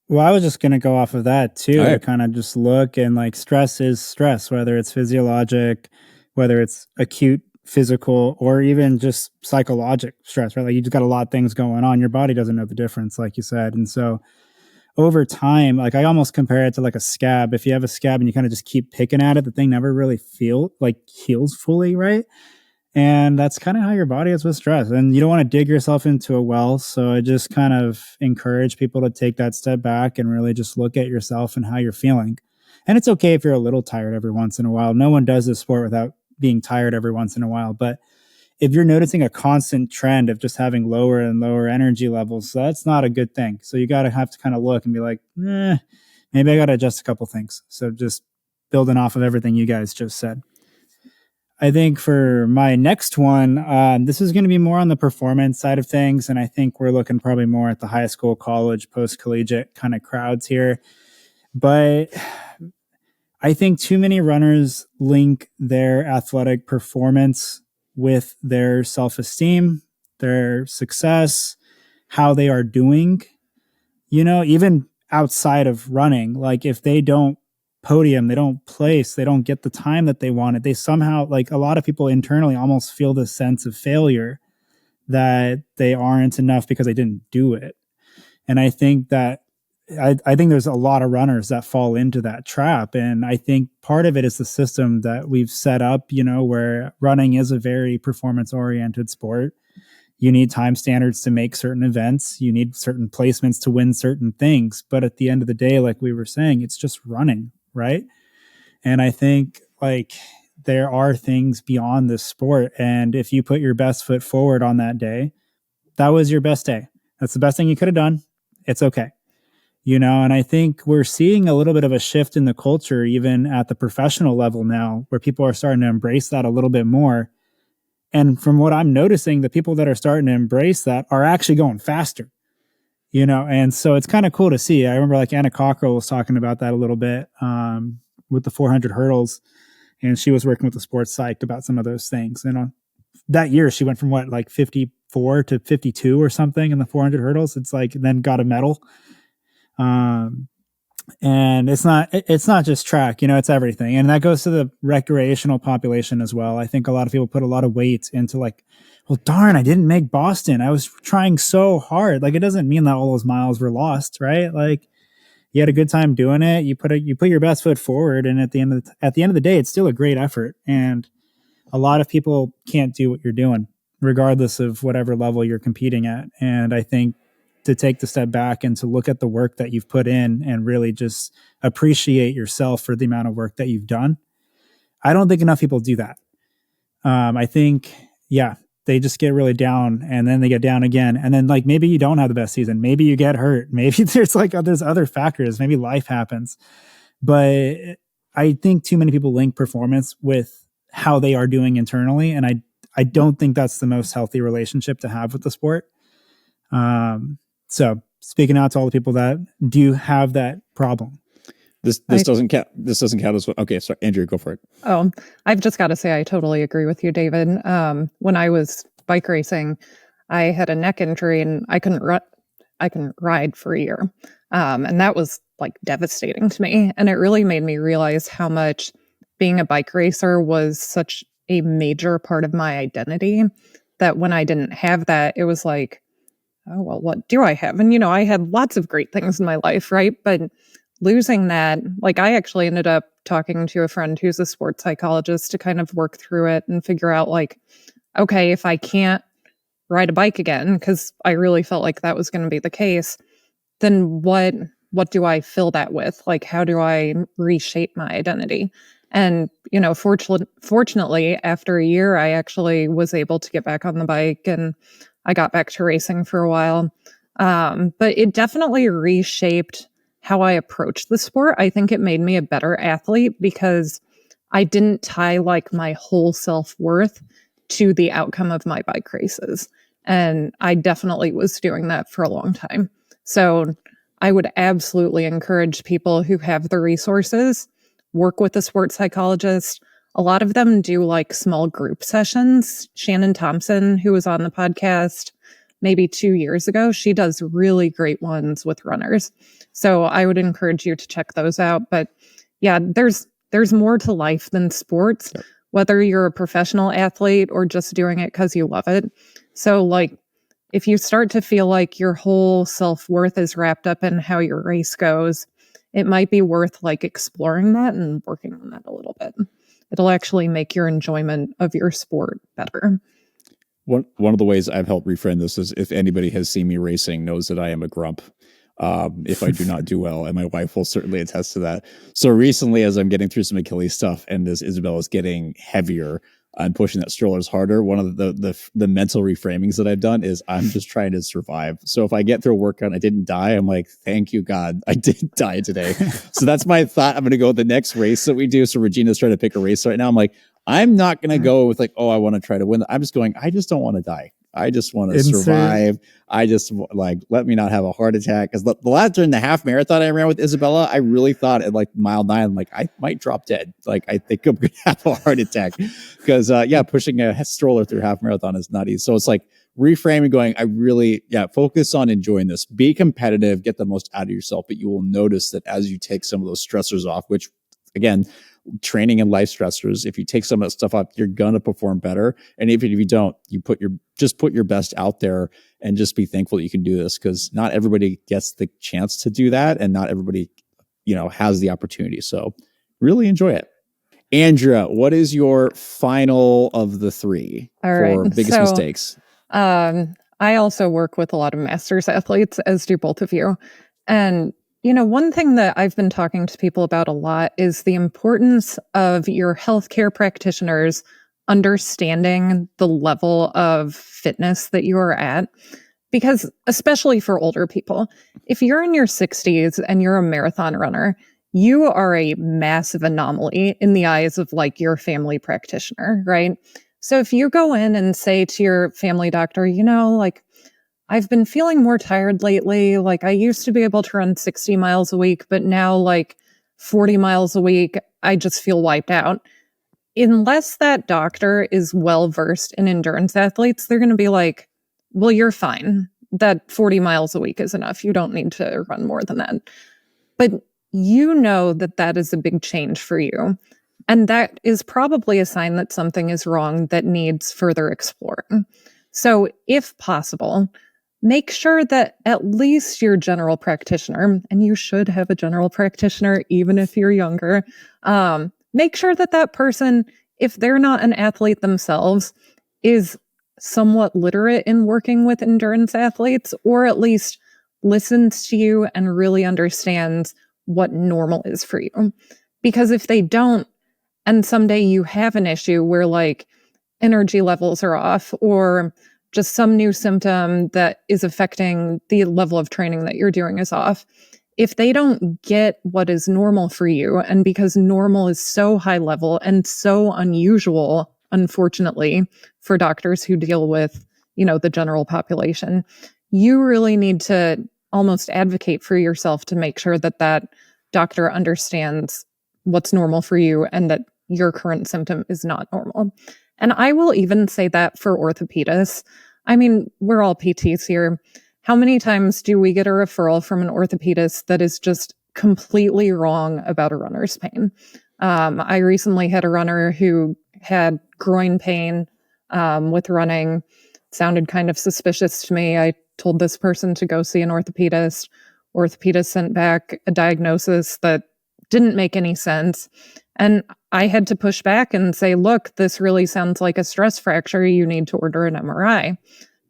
well, I was just going to go off of that too. All right. To kind of just look, and like, stress is stress, whether it's physiologic, whether it's acute physical, or even just psychological stress, right? Like, you just got a lot of things going on. Your body doesn't know the difference, like you said. And so over time, like, I almost compare it to like a scab. If you have a scab and you kind of just keep picking at it, the thing never really heals fully, right? And that's kind of how your body is with stress. And you don't want to dig yourself into a well. So I just kind of encourage people to take that step back and really just look at yourself and how you're feeling. And it's okay if you're a little tired every once in a while. No one does this sport without being tired every once in a while. But if you're noticing a constant trend of just having lower and lower energy levels, so that's not a good thing. So you have to kind of look and be like, maybe I got to adjust a couple things. So just building off of everything you guys just said. I think for my next one, this is going to be more on the performance side of things. And I think we're looking probably more at the high school, college, post-collegiate kind of crowds here. But I think too many runners link their athletic performance with their self-esteem, their success, how they are doing, even outside of running. Like, if they don't podium, they don't place, they don't get the time that they wanted, they somehow, like, a lot of people internally almost feel this sense of failure that they aren't enough because they didn't do it. And I think that I think there's a lot of runners that fall into that trap. And I think part of it is the system that we've set up, where running is a very performance oriented sport. You need time standards to make certain events. You need certain placements to win certain things. But at the end of the day, like we were saying, it's just running, right? And I think, like, there are things beyond this sport. And if you put your best foot forward on that day, that was your best day. That's the best thing you could have done. It's okay. And I think we're seeing a little bit of a shift in the culture, even at the professional level now, where people are starting to embrace that a little bit more. And from what I'm noticing, the people that are starting to embrace that are actually going faster, and so it's kind of cool to see. I remember like Anna Cockrell was talking about that a little bit with the 400 hurdles, and she was working with the sports psych about some of those things. And that year she went from like 54 to 52 or something in the 400 hurdles. It's like, then got a medal. And it's not just track, it's everything. And that goes to the recreational population as well. I think a lot of people put a lot of weight into like, well, darn, I didn't make Boston. I was trying so hard. Like, it doesn't mean that all those miles were lost, right? Like, you had a good time doing it. You put your best foot forward. And at the end of the day, it's still a great effort. And a lot of people can't do what you're doing, regardless of whatever level you're competing at. And I think to take the step back and to look at the work that you've put in and really just appreciate yourself for the amount of work that you've done. I don't think enough people do that. I think, they just get really down, and then they get down again. And then like, maybe you don't have the best season. Maybe you get hurt. Maybe there's other factors. Maybe life happens. But I think too many people link performance with how they are doing internally. And I don't think that's the most healthy relationship to have with the sport. So speaking out to all the people that do have that problem. This doesn't count. This doesn't count as well. Okay, sorry, Andrew, go for it. Oh, I've just got to say, I totally agree with you, David. When I was bike racing, I had a neck injury and I couldn't ride for a year. And that was like devastating to me. And it really made me realize how much being a bike racer was such a major part of my identity, that when I didn't have that, it was like, oh, well, what do I have? And, I had lots of great things in my life, right? But losing that, like, I actually ended up talking to a friend who's a sports psychologist to kind of work through it and figure out, like, okay, if I can't ride a bike again, because I really felt like that was going to be the case, then what do I fill that with? Like, how do I reshape my identity? And, fortunately, after a year, I actually was able to get back on the bike and I got back to racing for a while. But it definitely reshaped how I approached the sport. I think it made me a better athlete because I didn't tie like my whole self-worth to the outcome of my bike races. And I definitely was doing that for a long time. So I would absolutely encourage people who have the resources, work with a sports psychologist. A lot of them do like small group sessions. Shannon Thompson, who was on the podcast maybe 2 years ago, she does really great ones with runners. So I would encourage you to check those out. But yeah, there's more to life than sports, whether you're a professional athlete or just doing it because you love it. So like, if you start to feel like your whole self-worth is wrapped up in how your race goes, it might be worth like exploring that and working on that a little bit. It'll actually make your enjoyment of your sport better. One of the ways I've helped reframe this is, if anybody has seen me racing knows that I am a grump if I do not do well, and my wife will certainly attest to that. So recently, as I'm getting through some Achilles stuff, and as Isabel is getting heavier, I'm pushing that strollers harder. One of the mental reframings that I've done is I'm just trying to survive. So if I get through a workout and I didn't die, I'm like, thank you, God, I didn't die today. So that's my thought. I'm going to go with the next race that we do. So Regina's trying to pick a race right now. I'm like, I'm not going to go with like, oh, I want to try to win. I'm just going, I just don't want to die. I just want to survive. I just like, let me not have a heart attack. Because the last, during the half marathon I ran with Isabella, I really thought at like mile 9, like I might drop dead. Like I think I'm going to have a heart attack because pushing a stroller through half marathon is not easy. So it's like reframing, going, I really, focus on enjoying this, be competitive, get the most out of yourself. But you will notice that as you take some of those stressors off, which again, training and life stressors, if you take some of that stuff up, you're going to perform better. And even if you don't, you put your best out there and just be thankful that you can do this, because not everybody gets the chance to do that. And not everybody, has the opportunity. So really enjoy it. Andrea, what is your final of the 3 for biggest mistakes? I also work with a lot of masters athletes, as do both of you. And one thing that I've been talking to people about a lot is the importance of your healthcare practitioners understanding the level of fitness that you are at. Because especially for older people, if you're in your 60s and you're a marathon runner, you are a massive anomaly in the eyes of like your family practitioner, right? So if you go in and say to your family doctor, you know, like, I've been feeling more tired lately. Like, I used to be able to run 60 miles a week, but now, like, 40 miles a week, I just feel wiped out. Unless that doctor is well versed in endurance athletes, they're going to be like, well, you're fine. That 40 miles a week is enough. You don't need to run more than that. But you know that that is a big change for you. And that is probably a sign that something is wrong that needs further exploring. So, if possible, make sure that at least your general practitioner, and you should have a general practitioner even if you're younger, make sure that that person, if they're not an athlete themselves, is somewhat literate in working with endurance athletes, or at least listens to you and really understands what normal is for you. Because if they don't, and someday you have an issue where like energy levels are off, or just some new symptom that is affecting the level of training that you're doing is off, if they don't get what is normal for you, and because normal is so high level and so unusual, unfortunately, for doctors who deal with, you know, the general population, you really need to almost advocate for yourself to make sure that that doctor understands what's normal for you and that your current symptom is not normal. And I will even say that for orthopedists. I mean, we're all PTs here. How many times do we get a referral from an orthopedist that is just completely wrong about a runner's pain? I recently had a runner who had groin pain with running. Sounded kind of suspicious to me. I told this person to go see an orthopedist. Orthopedist sent back a diagnosis that didn't make any sense. And I had to push back and say, look, this really sounds like a stress fracture. You need to order an MRI.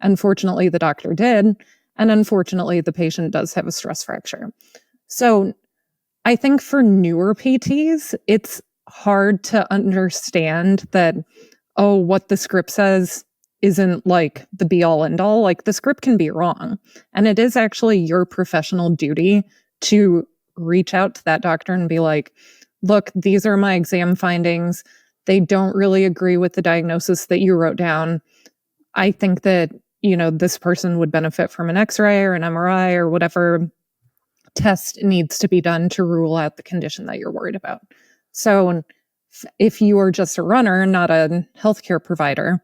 Unfortunately, the doctor did. And unfortunately, the patient does have a stress fracture. So I think for newer PTs, it's hard to understand that, oh, what the script says isn't like the be all end all. Like the script can be wrong. And it is actually your professional duty to reach out to that doctor and be like, look, these are my exam findings. They don't really agree with the diagnosis that you wrote down. I think that, you know, this person would benefit from an X-ray or an MRI or whatever test needs to be done to rule out the condition that you're worried about. So if you are just a runner, not a healthcare provider,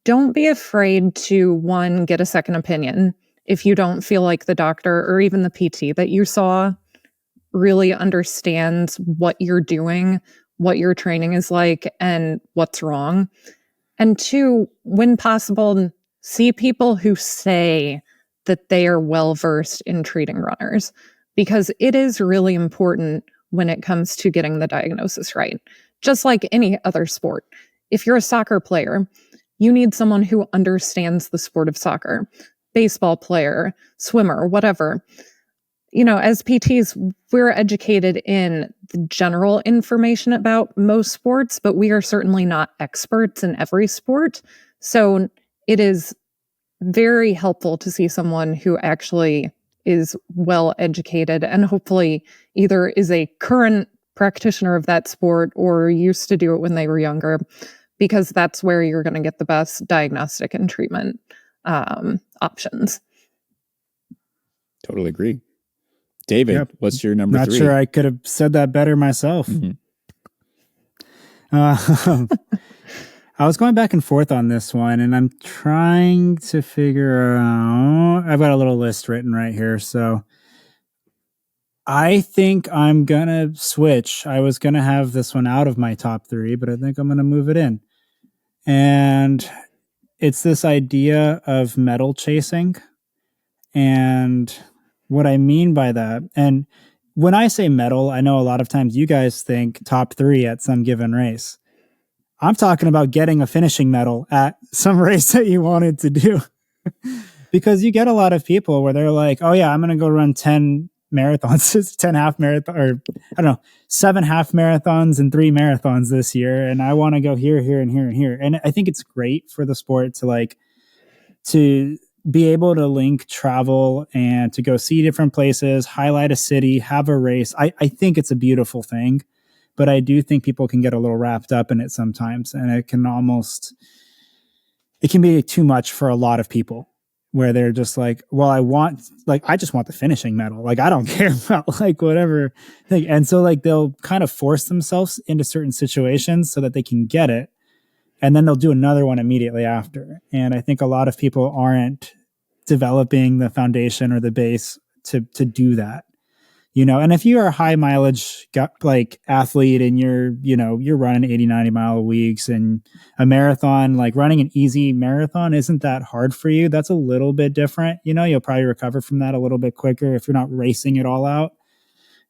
don't be afraid to, one, get a second opinion if you don't feel like the doctor or even the PT that you saw really understands what you're doing, what your training is like, and what's wrong. And two, when possible, see people who say that they are well-versed in treating runners, because it is really important when it comes to getting the diagnosis right. Just like any other sport. If you're a soccer player, you need someone who understands the sport of soccer. Baseball player, swimmer, whatever. You know, as PTs, we're educated in the general information about most sports, but we are certainly not experts in every sport. So it is very helpful to see someone who actually is well educated and hopefully either is a current practitioner of that sport or used to do it when they were younger, because that's where you're going to get the best diagnostic and treatment options. Totally agree. David, Yep. what's your number Not 3? sure I could have said that better myself. I was going back and forth on this one, and I'm trying to figure out. I've got a little list written right here, so I think I'm gonna switch. I was gonna have this one out of my top 3, but I think I'm gonna move it in. And it's this idea of medal chasing. And what I mean by that, and when I say medal, I know a lot of times you guys think top 3 at some given race. I'm talking about getting a finishing medal at some race that you wanted to do. Because you get a lot of people where they're like, oh yeah, I'm going to go run 10 marathons, 10 half marathon, or I don't know, 7 half marathons and 3 marathons this year. And I want to go here, here, and here, and here. And I think it's great for the sport to be able to link travel and to go see different places, highlight a city, have a race. I think it's a beautiful thing. But I do think people can get a little wrapped up in it sometimes, and it can be too much for a lot of people, where they're just like, well, I just want the finishing medal. Like, I don't care about like whatever thing. And so like they'll kind of force themselves into certain situations so that they can get it. And then they'll do another one immediately after. And I think a lot of people aren't developing the foundation or the base to do that. And if you are a high mileage like athlete and you're running 80, 90 mile weeks, and a marathon, like running an easy marathon isn't that hard for you. That's a little bit different. You'll probably recover from that a little bit quicker if you're not racing it all out.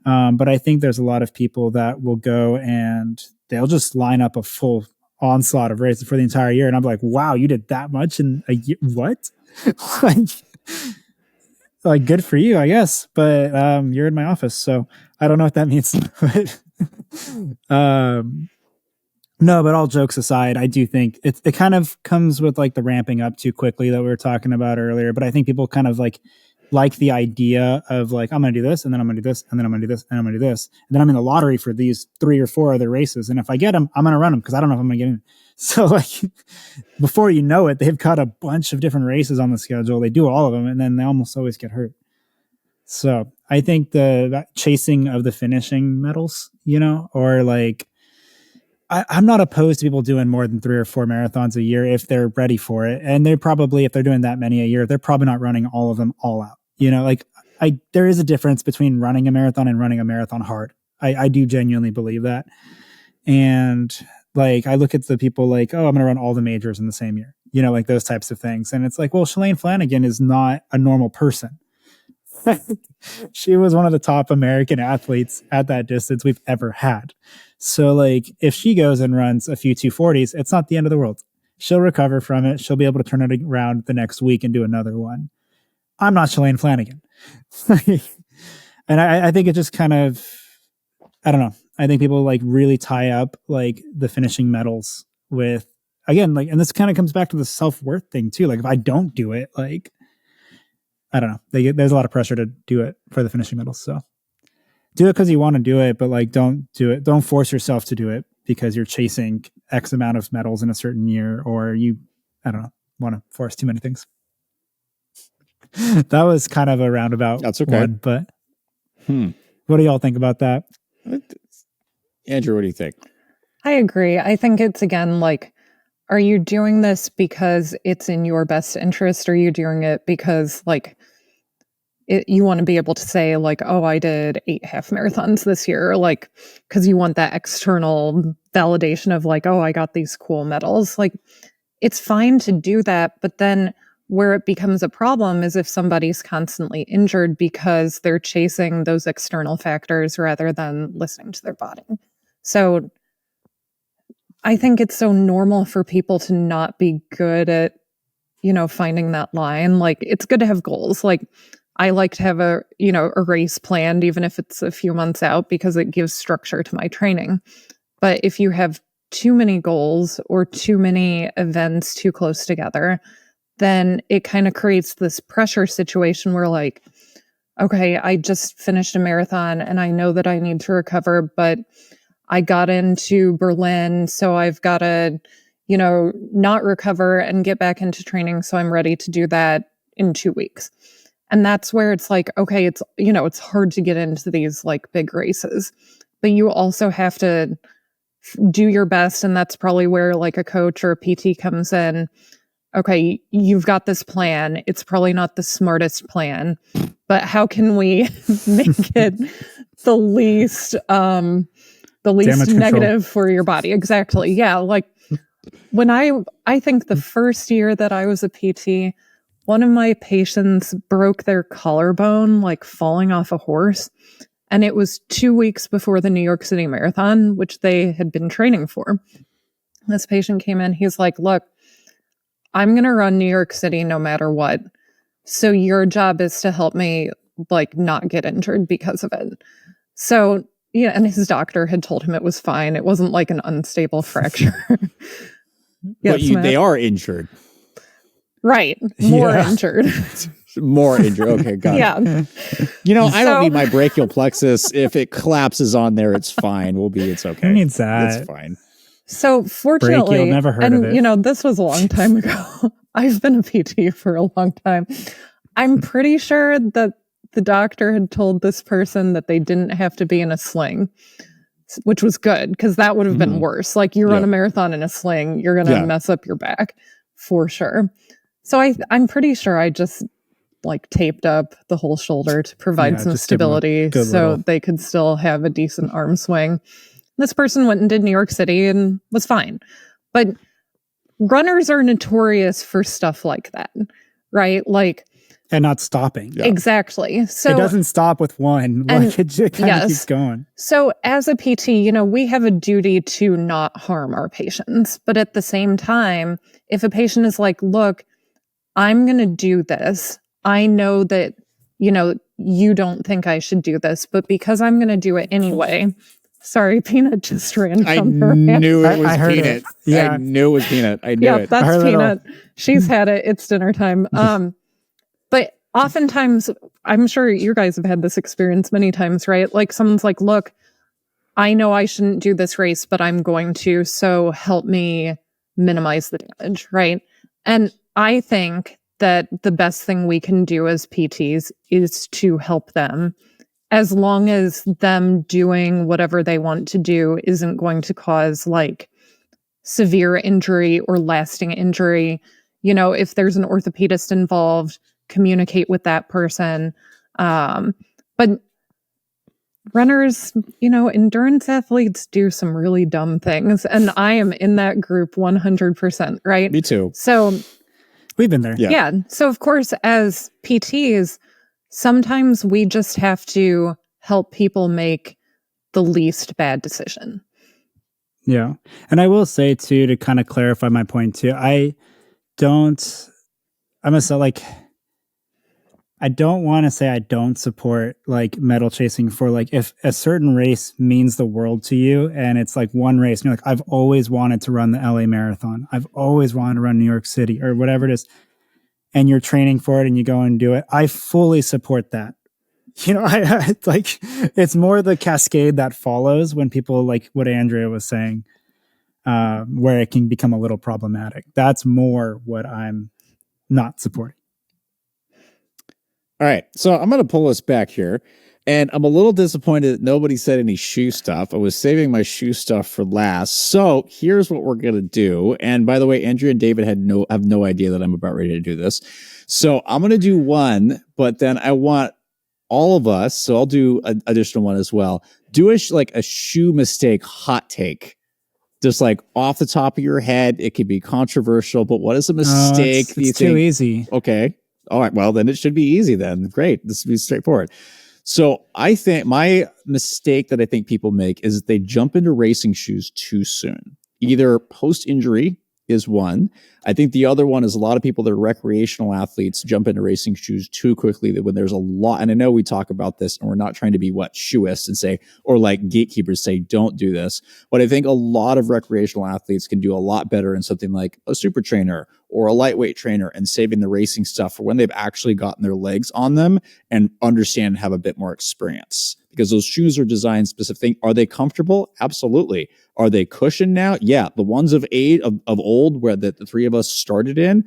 But I think there's a lot of people that will go and they'll just line up a full onslaught of races for the entire year. And I'm like, wow, you did that much in a year? What? Like good for you, I guess, but you're in my office, so I don't know what that means. No, but all jokes aside, I do think it kind of comes with like the ramping up too quickly that we were talking about earlier. But I think people kind of like the idea of like, I'm going to do this, and then I'm going to do this, and then I'm going to do this, and I'm going to do this, and then I'm in the lottery for these 3 or 4 other races, and if I get them, I'm going to run them because I don't know if I'm going to get in. So like before you know it, they've got a bunch of different races on the schedule. They do all of them, and then they almost always get hurt. So I think that chasing of the finishing medals, or like, I'm not opposed to people doing more than 3 or 4 marathons a year if they're ready for it. And they're probably, if they're doing that many a year, they're probably not running all of them all out. There is a difference between running a marathon and running a marathon hard. I do genuinely believe that. And like, I look at the people like, oh, I'm going to run all the majors in the same year, like those types of things. And it's like, well, Shalane Flanagan is not a normal person. She was one of the top American athletes at that distance we've ever had. So like, if she goes and runs a few 240s, it's not the end of the world. She'll recover from it. She'll be able to turn it around the next week and do another one. I'm not Shalane Flanagan. And I think it just kind of, I don't know. I think people like really tie up like the finishing medals with, again, like, and this kind of comes back to the self-worth thing too. Like if I don't do it, like, I don't know. There's a lot of pressure to do it for the finishing medals. So do it because you want to do it, but like, don't do it. Don't force yourself to do it because you're chasing X amount of medals in a certain year, or you, I don't know, want to force too many things. That was kind of a roundabout one, but what do y'all think about that? Andrew, what do you think? I agree. I think it's, again, like, are you doing this because it's in your best interest? Or are you doing it because like you want to be able to say like, oh, I did 8 half marathons this year, like, because you want that external validation of like, oh, I got these cool medals. Like, it's fine to do that, but then where it becomes a problem is if somebody's constantly injured because they're chasing those external factors rather than listening to their body. So I think it's so normal for people to not be good at, finding that line. Like, it's good to have goals. Like, I like to have a race planned, even if it's a few months out, because it gives structure to my training. But if you have too many goals or too many events too close together, then it kind of creates this pressure situation where like, okay, I just finished a marathon and I know that I need to recover, but I got into Berlin, so I've got to, not recover and get back into training. So I'm ready to do that in 2 weeks. And that's where it's like, okay, it's, it's hard to get into these like big races, but you also have to do your best. And that's probably where like a coach or a PT comes in. Okay, you've got this plan. It's probably not the smartest plan, but how can we make it the least negative for your body? Exactly. Yeah. Like when I think the first year that I was a PT, one of my patients broke their collarbone, like falling off a horse. And it was 2 weeks before the New York City Marathon, which they had been training for. This patient came in. He's like, look, I'm going to run New York City no matter what. So your job is to help me like not get injured because of it. So, yeah, and his doctor had told him it was fine. It wasn't like an unstable fracture. Yes, but they are injured. Right. More injured. More injury. Okay, got it. Yeah. You know, I don't So- need my brachial plexus. If it collapses on there, it's fine. It's okay. Who needs that? It's fine. So fortunately, Brachial, never heard and of it. you know, this was a long time ago. I've been a PT for a long time. I'm pretty sure that the doctor had told this person that they didn't have to be in a sling, which was good because that would have been worse. Like you run a marathon in a sling, you're going to mess up your back for sure. So I'm pretty sure I just like taped up the whole shoulder to provide some just give 'em a stability good so little- they could still have a decent arm swing. This person went and did New York City and was fine. But runners are notorious for stuff like that, right? Like, and not stopping. Yeah. exactly. So it doesn't stop with one. And- Like it kind yes. of keeps going. So as a PT, you know, we have a duty to not harm our patients. But at the same time, if a patient is like, look, I'm going to do this. I know that, you know, you don't think I should do this, but because I'm going to do it anyway. Sorry, Peanut just ran I from her hand. knew it was I heard Peanut. it. Yeah. I knew it was Peanut. I knew Yeah, it. that's Her little- Peanut. She's had it. It's dinner time. But oftentimes, I'm sure you guys have had this experience many times, right? Like someone's like, look, I know I shouldn't do this race, but I'm going to, so help me minimize the damage, right? And I think that the best thing we can do as PTs is to help them, as long as them doing whatever they want to do isn't going to cause like severe injury or lasting injury. You know, if there's an orthopedist involved, communicate with that person. But runners, you know, endurance athletes do some really dumb things. And I am in that group 100%, right? Me too. So We've been there. Yeah. yeah. So of course, as PTs, sometimes we just have to help people make the least bad decision. Yeah. And I will say too, to kind of clarify my point too, I don't want to say I don't support like medal chasing for like if a certain race means the world to you and it's like one race and you're like, I've always wanted to run the LA Marathon. I've always wanted to run New York City or whatever it is. And you're training for it and you go and do it. I fully support that. You know, it's like, it's more the cascade that follows when people like what Andrea was saying, where it can become a little problematic. That's more what I'm not supporting. All right. So I'm going to pull us back here. And I'm a little disappointed that nobody said any shoe stuff. I was saving my shoe stuff for last. So here's what we're going to do. And by the way, Andrea and David have no idea that I'm about ready to do this. So I'm going to do one, but then I want all of us, so I'll do an additional one as well. Do a shoe mistake hot take. Just like off the top of your head, it could be controversial, but what is a mistake? It's too easy. Okay. All right. Well, then it should be easy then. Great. This will be straightforward. So I think my mistake that I think people make is that they jump into racing shoes too soon. Either post-injury is one. I think the other one is a lot of people that are recreational athletes jump into racing shoes too quickly that when there's a lot, and I know we talk about this and we're not trying to be shoeists and say, or like gatekeepers say, don't do this. But I think a lot of recreational athletes can do a lot better in something like a super trainer or a lightweight trainer and saving the racing stuff for when they've actually gotten their legs on them and understand and have a bit more experience. Because those shoes are designed specific. Are they comfortable? Absolutely. Are they cushioned now? Yeah. The ones of old where the three of us started in,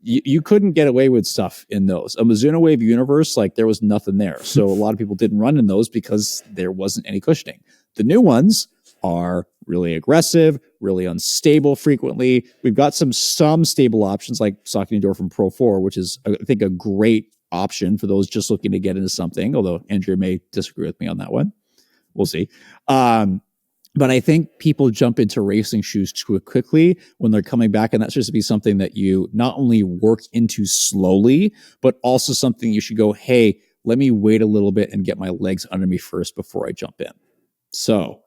you couldn't get away with stuff in those. A Mizuno Wave Universe, like there was nothing there. So a lot of people didn't run in those because there wasn't any cushioning. The new ones are really aggressive, really unstable frequently. We've got some stable options like Saucony Endorphin Pro 4, which is, I think, a great option for those just looking to get into something, although Andrea may disagree with me on that one. We'll see. But I think people jump into racing shoes too quickly when they're coming back, and that's just to be something that you not only work into slowly, but also something you should go, hey, let me wait a little bit and get my legs under me first before I jump in. So,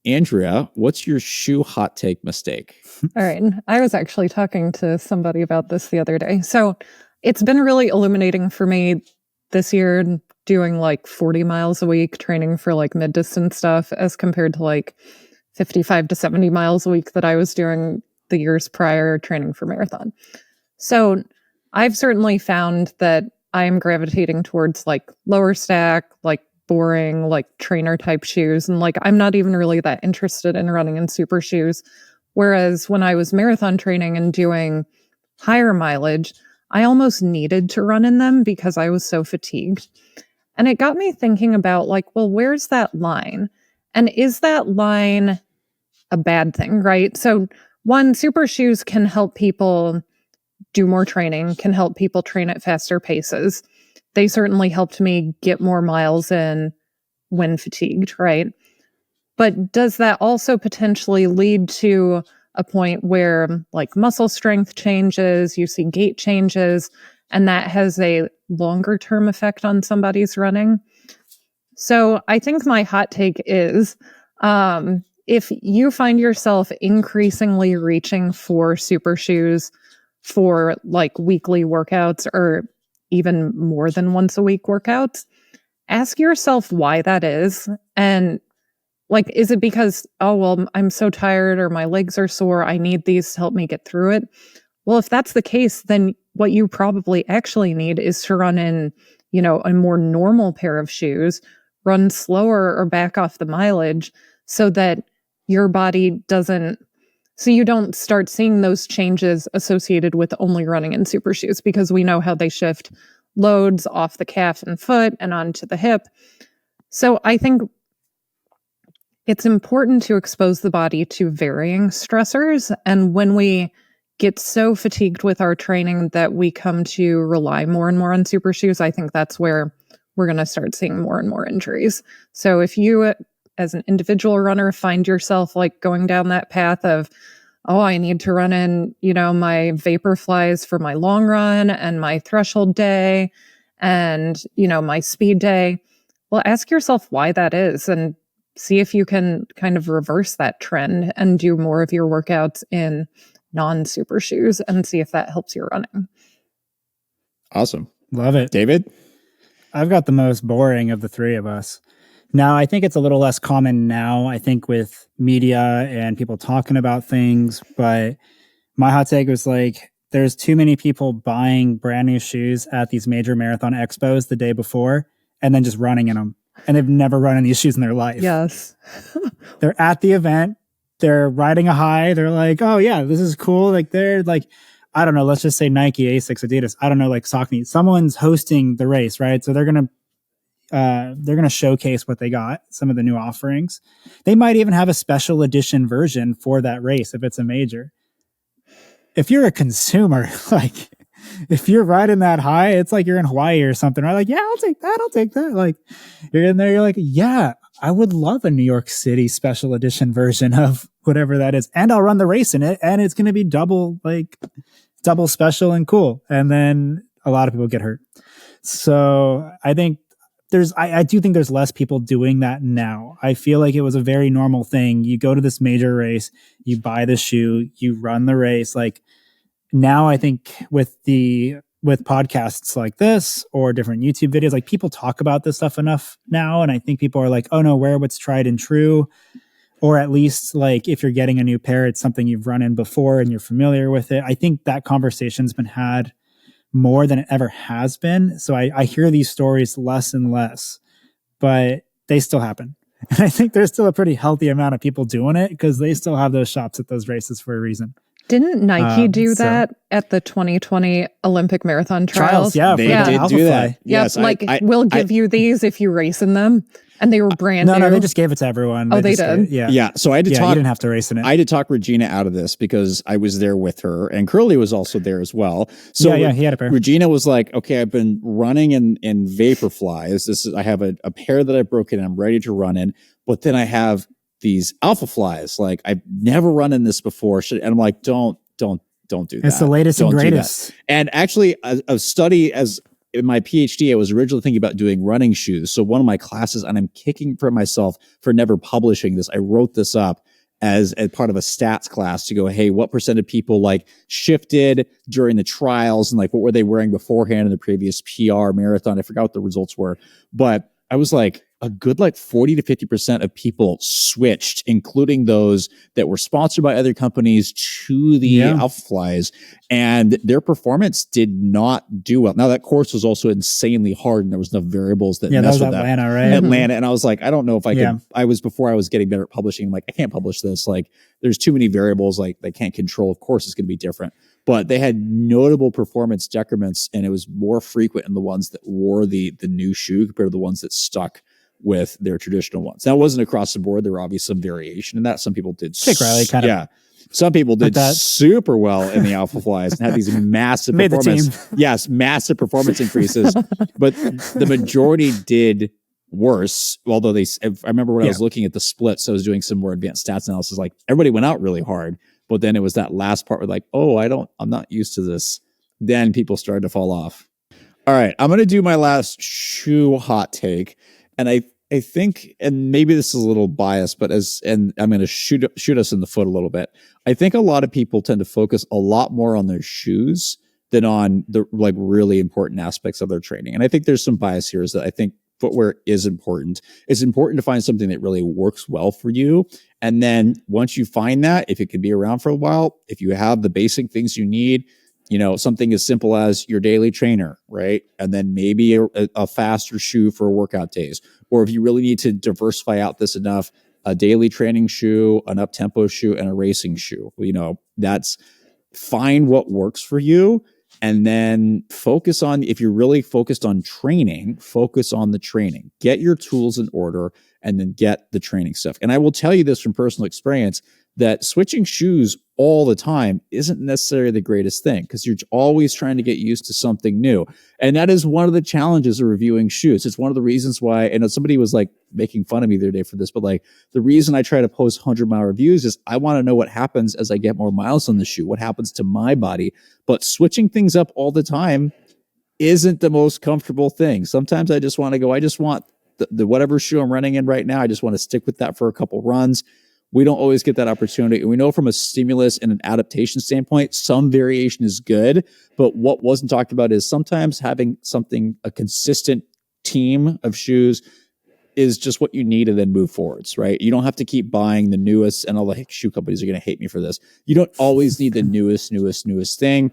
Andrea, what's your shoe hot take mistake? All right. I was actually talking to somebody about this the other day. So it's been really illuminating for me this year doing like 40 miles a week training for like mid-distance stuff as compared to like 55 to 70 miles a week that I was doing the years prior training for marathon. So I've certainly found that I'm gravitating towards like lower stack, like boring, like trainer type shoes. And like, I'm not even really that interested in running in super shoes. Whereas when I was marathon training and doing higher mileage, I almost needed to run in them because I was so fatigued. And it got me thinking about like, well, where's that line? And is that line a bad thing, right? So one, super shoes can help people do more training, can help people train at faster paces. They certainly helped me get more miles in when fatigued, right? But does that also potentially lead to a point where like muscle strength changes, you see gait changes, and that has a longer term effect on somebody's running? So I think my hot take is if you find yourself increasingly reaching for super shoes for like weekly workouts or even more than once a week workouts, ask yourself why that is. And like, is it because, oh, well, I'm so tired or my legs are sore, I need these to help me get through it? Well, if that's the case, then what you probably actually need is to run in, you know, a more normal pair of shoes, run slower or back off the mileage so that your body doesn't, so you don't start seeing those changes associated with only running in super shoes, because we know how they shift loads off the calf and foot and onto the hip. So I think it's important to expose the body to varying stressors. And when we get so fatigued with our training that we come to rely more and more on super shoes, I think that's where we're going to start seeing more and more injuries. So if you, as an individual runner, find yourself like going down that path of, oh, I need to run in, you know, my vapor flies for my long run and my threshold day and, you know, my speed day, well, ask yourself why that is and see if you can kind of reverse that trend and do more of your workouts in non-super shoes and see if that helps your running. Awesome. Love it. David? I've got the most boring of the three of us. Now, I think it's a little less common now, I think, with media and people talking about things. But my hot take was like, there's too many people buying brand new shoes at these major marathon expos the day before and then just running in them. And they've never run in these shoes in their life. Yes. They're at the event. They're riding a high. They're like, oh, yeah, this is cool. Like, they're like, I don't know, let's just say Nike, Asics, Adidas. I don't know, like Saucony. Someone's hosting the race, right? So they're going to showcase what they got, some of the new offerings. They might even have a special edition version for that race if it's a major. If you're a consumer, like if you're riding that high, it's like you're in Hawaii or something, right? Like, yeah, I'll take that. Like you're in there, you're like, yeah, I would love a New York City special edition version of whatever that is. And I'll run the race in it. And it's going to be double special and cool. And then a lot of people get hurt. So I think I do think there's less people doing that now. I feel like it was a very normal thing. You go to this major race, you buy the shoe, you run the race. Like now I think with podcasts like this or different YouTube videos, like people talk about this stuff enough now. And I think people are like, oh no, wear what's tried and true. Or at least like if you're getting a new pair, it's something you've run in before and you're familiar with it. I think that conversation's been had more than it ever has been. So I hear these stories less and less, but they still happen. And I think there's still a pretty healthy amount of people doing it because they still have those shops at those races for a reason. Didn't Nike do that at the 2020 Olympic marathon trials? Yeah, they did do that. Yes, we'll give you these if you race in them. And they were brand new. No, they just gave it to everyone. Oh, they did? Yeah. So I had to talk. You didn't have to race in it. I had to talk Regina out of this because I was there with her and Curly was also there as well. So yeah, he had a pair. Regina was like, okay, I've been running in Vaporflies. I have a pair that I broke in and I'm ready to run in, but then I have these Alpha Flies. Like I've never run in this before. And I'm like, don't do that. It's the latest and greatest. And actually a study in my PhD, I was originally thinking about doing running shoes. So one of my classes, and I'm kicking for myself for never publishing this. I wrote this up as part of a stats class to go, hey, what % of people like shifted during the trials and like what were they wearing beforehand in the previous PR marathon? I forgot what the results were, but I was like, a good like 40 to 50% of people switched, including those that were sponsored by other companies, to the Alpha Flies, and their performance did not do well. Now that course was also insanely hard, and there was enough variables that messed with Atlanta, that. right? Atlanta, and I was like, I don't know if I could. I was before I was getting better at publishing. I'm like, I can't publish this. Like, there's too many variables. Like, they can't control. Of course, it's going to be different. But they had notable performance decrements, and it was more frequent in the ones that wore the new shoe compared to the ones that stuck with their traditional ones. Now, it wasn't across the board. There were obviously some variation in that. Some people did. Riley kind of. Some people did super well in the Alpha Flies and had these massive performance. Yes, massive performance increases. But the majority did worse. Although I remember when I was looking at the splits, I was doing some more advanced stats analysis. Like, everybody went out really hard, but then it was that last part where like, oh, I'm not used to this. Then people started to fall off. All right, I'm going to do my last shoe hot take. And I think, and maybe this is a little biased, but I'm going to shoot us in the foot a little bit. I think a lot of people tend to focus a lot more on their shoes than on the like really important aspects of their training. And I think there's some bias here, is that I think footwear is important. It's important to find something that really works well for you. And then once you find that, if it can be around for a while, if you have the basic things you need, something as simple as your daily trainer, right? And then maybe a faster shoe for workout days. Or if you really need to diversify out this enough, a daily training shoe, an up-tempo shoe, and a racing shoe. That's find what works for you. And then focus on, if you're really focused on training, focus on the training. Get your tools in order and then get the training stuff. And I will tell you this from personal experience, that switching shoes all the time isn't necessarily the greatest thing, because you're always trying to get used to something new. And that is one of the challenges of reviewing shoes. It's one of the reasons why, and somebody was like making fun of me the other day for this, but like the reason I try to post 100-mile reviews is I want to know what happens as I get more miles on the shoe, what happens to my body. But switching things up all the time isn't the most comfortable thing. Sometimes I just want the whatever shoe I'm running in right now, I just want to stick with that for a couple runs. We don't always get that opportunity. And we know from a stimulus and an adaptation standpoint, some variation is good. But what wasn't talked about is sometimes having a consistent team of shoes is just what you need to then move forwards, right? You don't have to keep buying the newest, and all the shoe companies are going to hate me for this. You don't always need the newest thing.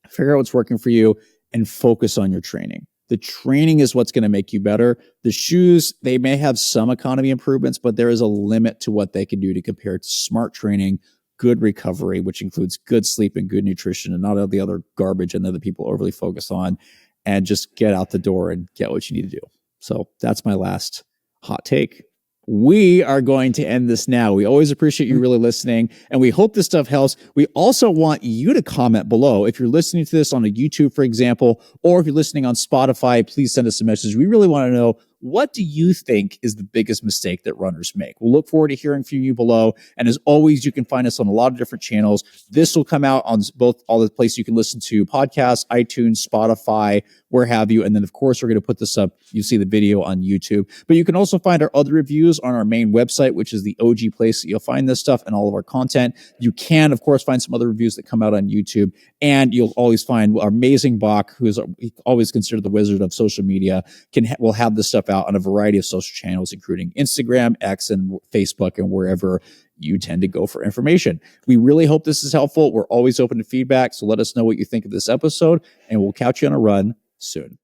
Figure out what's working for you and focus on your training. The training is what's going to make you better. The shoes, they may have some economy improvements, but there is a limit to what they can do to compare to smart training, good recovery, which includes good sleep and good nutrition and not all the other garbage and other people overly focus on, and just get out the door and get what you need to do. So that's my last hot take. We are going to end this now. We always appreciate you really listening, and we hope this stuff helps. We also want you to comment below. If you're listening to this on a YouTube, for example, or if you're listening on Spotify, please send us a message. We really want to know, what do you think is the biggest mistake that runners make? We'll look forward to hearing from you below. And as always, you can find us on a lot of different channels. This will come out on all the places you can listen to podcasts, iTunes, Spotify, where have you. And then, of course, we're going to put this up. You see the video on YouTube. But you can also find our other reviews on our main website, which is the OG place that you'll find this stuff and all of our content. You can, of course, find some other reviews that come out on YouTube. And you'll always find our amazing Bach, who is always considered the wizard of social media, will have this stuff out on a variety of social channels, including Instagram, X, and Facebook, and wherever you tend to go for information. We really hope this is helpful. We're always open to feedback, so let us know what you think of this episode, and we'll catch you on a run soon.